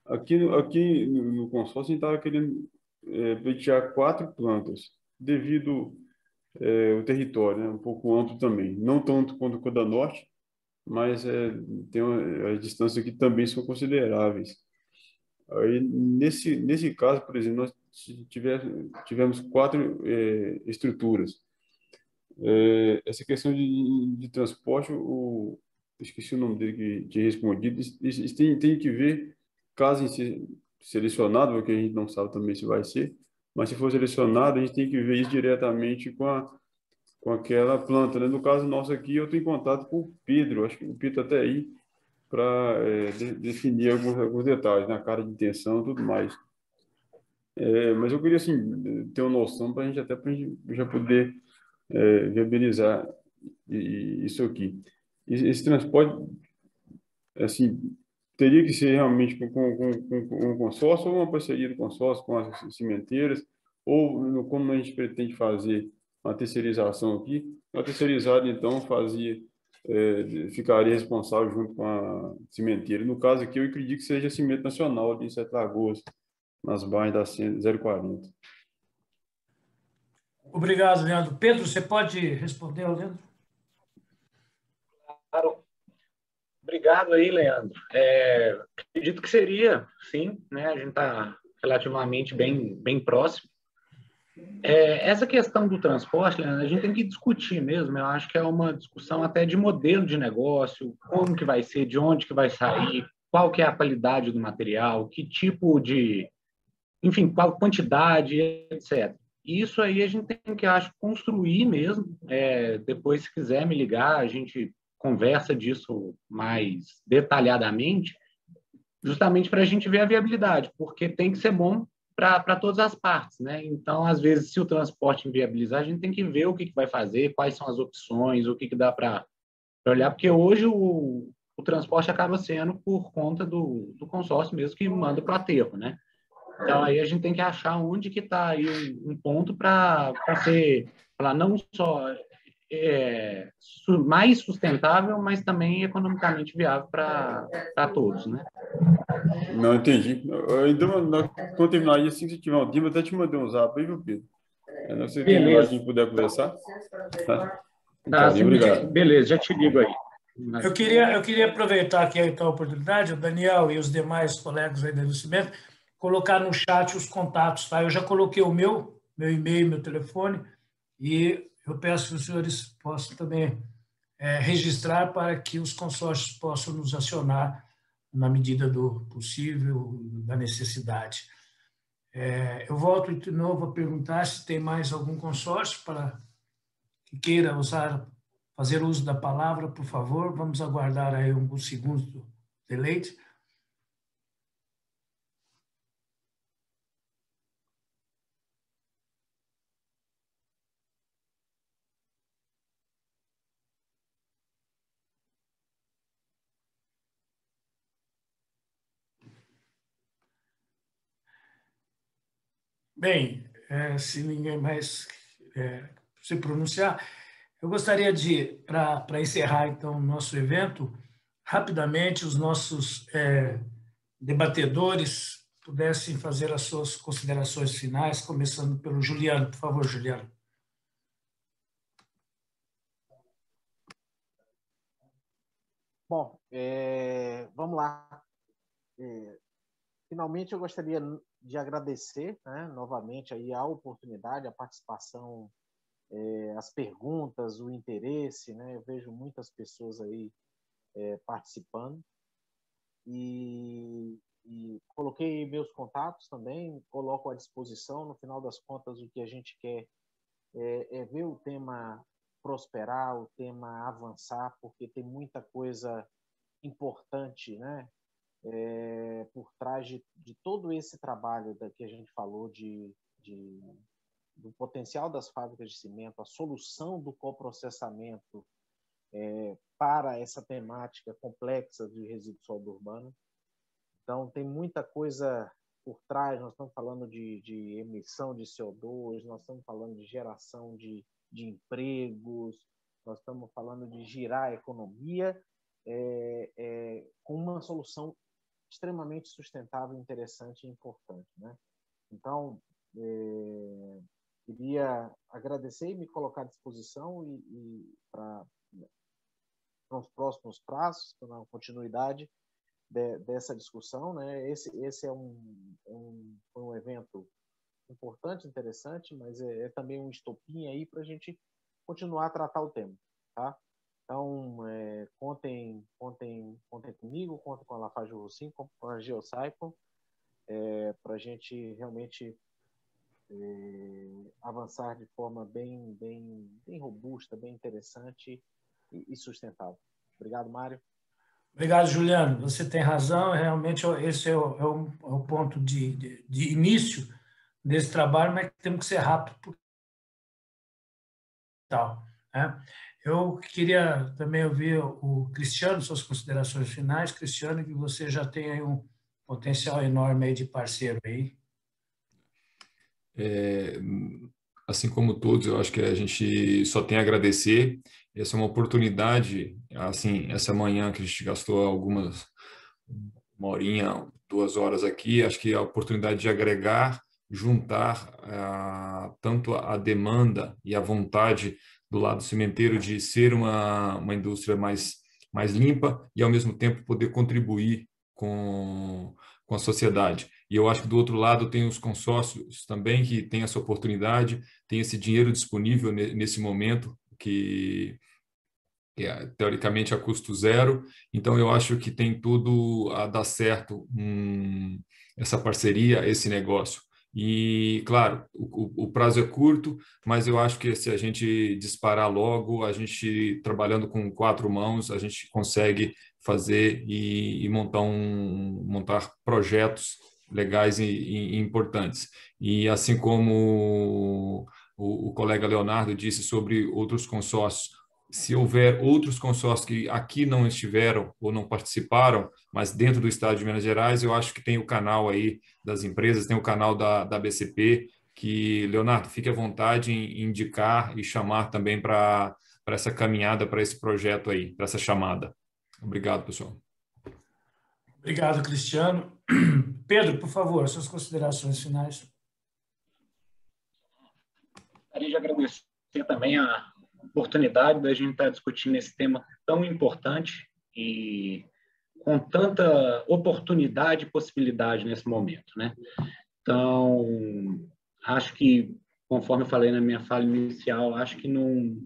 Aqui no consórcio, a gente estava querendo pleitear 4 plantas, devido o território, né, um pouco amplo também. Não tanto quanto o da Norte, mas as distâncias aqui também são consideráveis. Aí, nesse caso, por exemplo, nós tivemos 4 estruturas. Essa questão de transporte, esqueci o nome dele que tinha respondido, isso tem que ver, caso em ser selecionado, porque a gente não sabe também se vai ser, mas se for selecionado, a gente tem que ver isso diretamente com aquela planta, né? No caso nosso aqui, eu tenho contato com o Pedro, acho que o Pedro está até aí, para definir alguns detalhes, na cara de intenção e tudo mais. Mas eu queria, assim, ter uma noção para a gente até pra gente já poder viabilizar isso aqui. Esse transporte, assim, teria que ser realmente com um consórcio ou uma parceria do consórcio com as cimenteiras, ou como a gente pretende fazer uma terceirização aqui, a terceirizada, então, ficaria responsável junto com a cimenteira. No caso aqui, eu acredito que seja a Cimento Nacional de Sete Lagoas, nas barras da 040. Obrigado, Leandro. Pedro, você pode responder, Leandro? Claro. Obrigado aí, Leandro. Acredito que seria, sim, né? A gente está relativamente bem próximo. Essa questão do transporte, Leandro, a gente tem que discutir mesmo. Eu acho que é uma discussão até de modelo de negócio, como que vai ser, de onde que vai sair, qual que é a qualidade do material, que tipo de, enfim, qual quantidade, etc. Isso aí a gente tem que, acho, construir mesmo. Depois, se quiser me ligar, a gente conversa disso mais detalhadamente, justamente para a gente ver a viabilidade, porque tem que ser bom para todas as partes, né? Então, às vezes, se o transporte inviabilizar, a gente tem que ver o que vai fazer, quais são as opções, o que dá para olhar, porque hoje o transporte acaba sendo por conta do consórcio mesmo que manda para o aterro, né? Então, aí a gente tem que achar onde que está aí um ponto para ser, não só mais sustentável, mas também economicamente viável para todos, né? Não, entendi. Então, quando terminar aí, assim que você tiver um tempo, eu até te mandei um zap aí, viu, Pedro? Não sei terminar, a gente puder conversar. Tá, obrigado. Beleza, já te ligo aí. Eu queria aproveitar aqui então, a oportunidade, o Daniel e os demais colegas aí do Cimento, colocar no chat os contatos, tá? Eu já coloquei o meu e-mail, meu telefone, e eu peço que os senhores possam também registrar para que os consórcios possam nos acionar na medida do possível, da necessidade. Eu volto de novo a perguntar se tem mais algum consórcio para que queira fazer uso da palavra, por favor. Vamos aguardar aí alguns segundos do deleite. Bem, se ninguém mais se pronunciar, eu gostaria de, para encerrar então o nosso evento, rapidamente os nossos debatedores pudessem fazer as suas considerações finais, começando pelo Juliano. Por favor, Juliano. Bom, vamos lá. Finalmente, eu gostaria de agradecer, né, novamente aí a oportunidade, a participação, as perguntas, o interesse, né? Eu vejo muitas pessoas aí participando. e coloquei meus contatos também, coloco à disposição. No final das contas, o que a gente quer é ver o tema prosperar, o tema avançar, porque tem muita coisa importante, né? Por trás de todo esse trabalho que a gente falou do potencial das fábricas de cimento, a solução do coprocessamento para essa temática complexa de resíduo sólido urbano. Então, tem muita coisa por trás. Nós estamos falando de emissão de CO2, nós estamos falando de geração de empregos, nós estamos falando de girar a economia com uma solução extremamente sustentável, interessante e importante, né? Então, queria agradecer e me colocar à disposição e para os próximos passos, para a continuidade dessa discussão, né? Esse foi um evento importante, interessante, mas é também um estopim aí para a gente continuar a tratar o tema, tá? Então, contem comigo, contem com a LafargeHolcim, com a Geocycle, para a gente realmente avançar de forma bem robusta, bem interessante e sustentável. Obrigado, Mário. Obrigado, Juliano. Você tem razão, realmente esse é o ponto de início desse trabalho, mas temos que ser rápido. Tal, né? Eu queria também ouvir o Cristiano, suas considerações finais. Cristiano, que você já tem aí um potencial enorme aí de parceiro aí. Assim como todos, eu acho que a gente só tem a agradecer. Essa é uma oportunidade, assim, essa manhã que a gente gastou uma horinha, 2 horas aqui, acho que é a oportunidade de agregar, juntar tanto a demanda e a vontade do lado cimenteiro de ser uma indústria mais limpa e, ao mesmo tempo, poder contribuir com a sociedade. E eu acho que, do outro lado, tem os consórcios também que têm essa oportunidade, tem esse dinheiro disponível nesse momento, que é teoricamente a custo zero. Então, eu acho que tem tudo a dar certo essa parceria, esse negócio. E, claro, o prazo é curto, mas eu acho que se a gente disparar logo, a gente, trabalhando com 4 mãos, a gente consegue fazer e montar projetos legais e importantes. E assim como o colega Leonardo disse sobre outros consórcios, se houver outros consórcios que aqui não estiveram ou não participaram, mas dentro do estado de Minas Gerais, eu acho que tem o canal aí das empresas, tem o canal da BCP, que, Leonardo, fique à vontade em indicar e chamar também para essa caminhada, para esse projeto aí, para essa chamada. Obrigado, pessoal. Obrigado, Cristiano. Pedro, por favor, suas considerações finais. Gostaria de agradecer também a oportunidade da gente estar discutindo esse tema tão importante e com tanta oportunidade e possibilidade nesse momento, né? Então, acho que, conforme eu falei na minha fala inicial, acho que não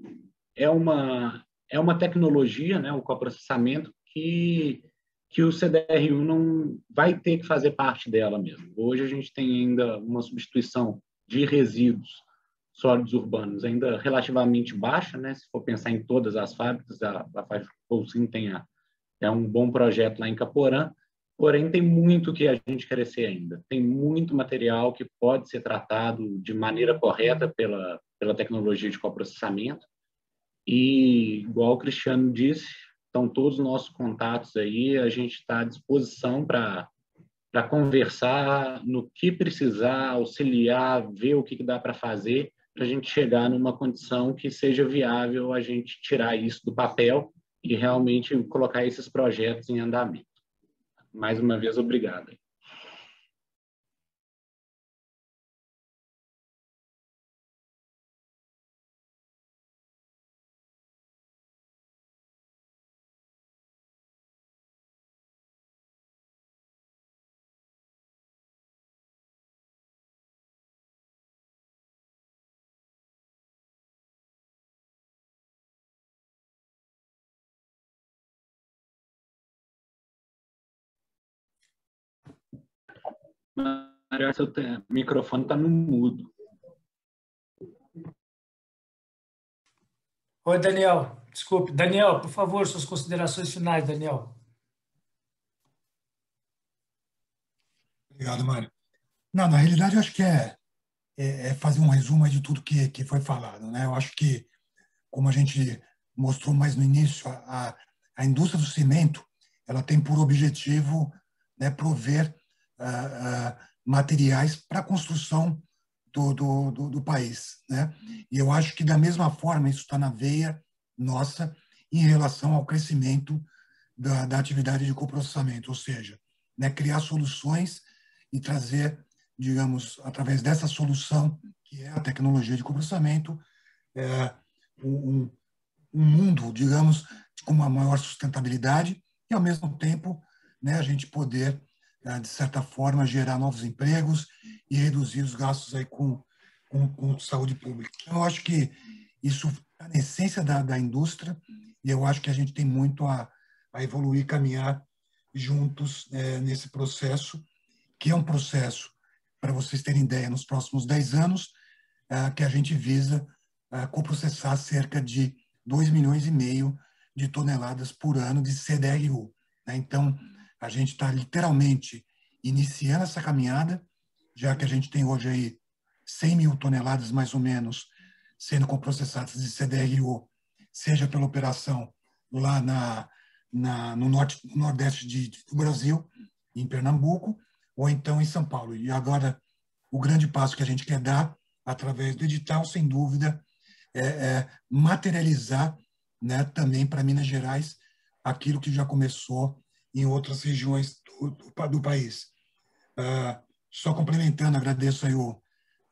é uma tecnologia, né, o coprocessamento, que o CDRU não vai ter que fazer parte dela mesmo. Hoje a gente tem ainda uma substituição de resíduos sólidos urbanos ainda relativamente baixa, né? Se for pensar em todas as fábricas, a LafargeHolcim tem um bom projeto lá em Caporã, porém tem muito que a gente crescer ainda. Tem muito material que pode ser tratado de maneira correta pela tecnologia de coprocessamento e, igual o Cristiano disse, estão todos os nossos contatos aí, a gente está à disposição para conversar no que precisar, auxiliar, ver o que dá para fazer, para a gente chegar numa condição que seja viável a gente tirar isso do papel e realmente colocar esses projetos em andamento. Mais uma vez, obrigado. Mário, seu microfone está no mudo. Oi, Daniel. Desculpe. Daniel, por favor, suas considerações finais, Daniel. Obrigado, Mário. Não, na realidade, eu acho que é fazer um resumo aí de tudo que foi falado, né? Eu acho que, como a gente mostrou mais no início, a indústria do cimento, ela tem por objetivo, né, prover materiais para a construção do país, né? E eu acho que, da mesma forma, isso está na veia nossa em relação ao crescimento da atividade de coprocessamento, ou seja, né, criar soluções e trazer, digamos, através dessa solução, que é a tecnologia de coprocessamento, um mundo, digamos, com uma maior sustentabilidade e, ao mesmo tempo, né, a gente poder, de certa forma, gerar novos empregos e reduzir os gastos aí com saúde pública. Então, eu acho que isso está na essência da indústria e eu acho que a gente tem muito a evoluir, caminhar juntos nesse processo, que é um processo, para vocês terem ideia, nos próximos 10 anos, que a gente visa coprocessar cerca de 2,5 milhões de toneladas por ano de CDRU. Né? Então, a gente está literalmente iniciando essa caminhada, já que a gente tem hoje aí 100 mil toneladas, mais ou menos, sendo coprocessadas de CDRU, seja pela operação lá no nordeste do Brasil, em Pernambuco, ou então em São Paulo. E agora, o grande passo que a gente quer dar, através do edital, sem dúvida, é materializar, né, também para Minas Gerais aquilo que já começou em outras regiões do país. Só complementando, agradeço aí o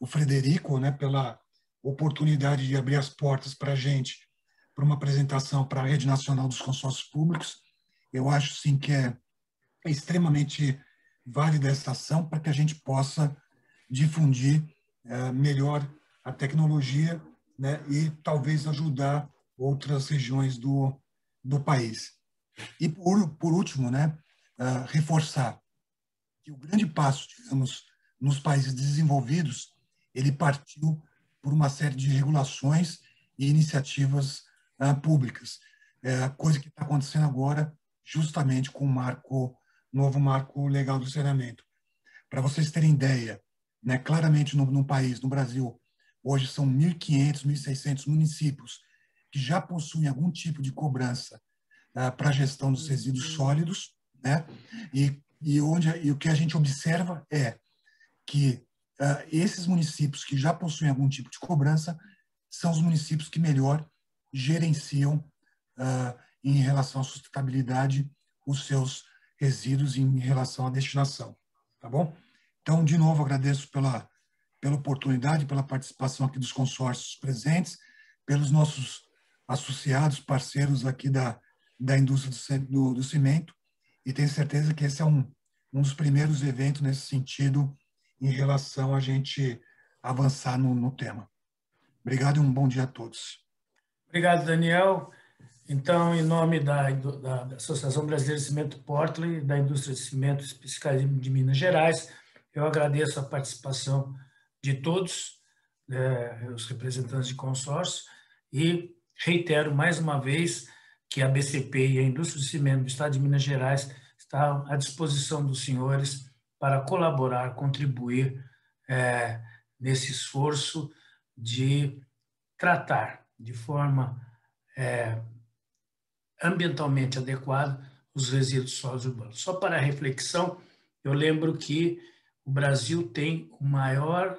Frederico, né, pela oportunidade de abrir as portas para a gente, para uma apresentação para a Rede Nacional dos Consórcios Públicos. Eu acho, sim, que é extremamente válida essa ação para que a gente possa difundir melhor a tecnologia, né, e talvez ajudar outras regiões do país. E, por último, né, reforçar que o grande passo, digamos, nos países desenvolvidos, ele partiu por uma série de regulações e iniciativas públicas, coisa que está acontecendo agora justamente com o novo marco legal do saneamento. Para vocês terem ideia, né, claramente no país, no Brasil, hoje são 1.500, 1.600 municípios que já possuem algum tipo de cobrança para a gestão dos resíduos sólidos, né? E o que a gente observa é que esses municípios que já possuem algum tipo de cobrança são os municípios que melhor gerenciam, em relação à sustentabilidade, os seus resíduos em relação à destinação. Tá bom? Então, de novo, agradeço pela oportunidade, pela participação aqui dos consórcios presentes, pelos nossos associados, parceiros aqui da indústria do cimento, e tenho certeza que esse é um dos primeiros eventos nesse sentido em relação a gente avançar no tema. Obrigado e um bom dia a todos. Obrigado, Daniel. Então, em nome da Associação Brasileira de Cimento Portland, da indústria de cimento específica de Minas Gerais, eu agradeço a participação de todos, os representantes de consórcio, e reitero mais uma vez que a BCP e a indústria de cimento do Estado de Minas Gerais está à disposição dos senhores para colaborar, contribuir nesse esforço de tratar de forma ambientalmente adequada os resíduos sólidos urbanos. Só para reflexão, eu lembro que o Brasil tem o maior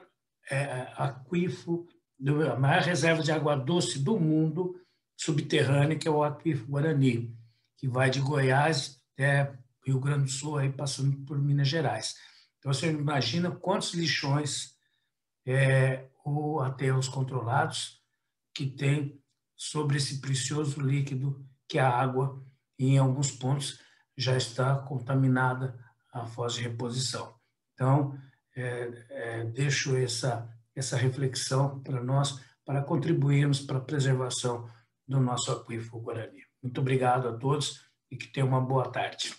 aquífero, a maior reserva de água doce do mundo subterrânea, que é o aquífero Guarani, que vai de Goiás até Rio Grande do Sul, aí passando por Minas Gerais. Então, você imagina quantos lixões ou aterros controlados que tem sobre esse precioso líquido que é a água, e em alguns pontos já está contaminada a foz de reposição. Então, deixo essa reflexão para nós, para contribuirmos para a preservação do nosso aquífero Guarani. Muito obrigado a todos e que tenham uma boa tarde.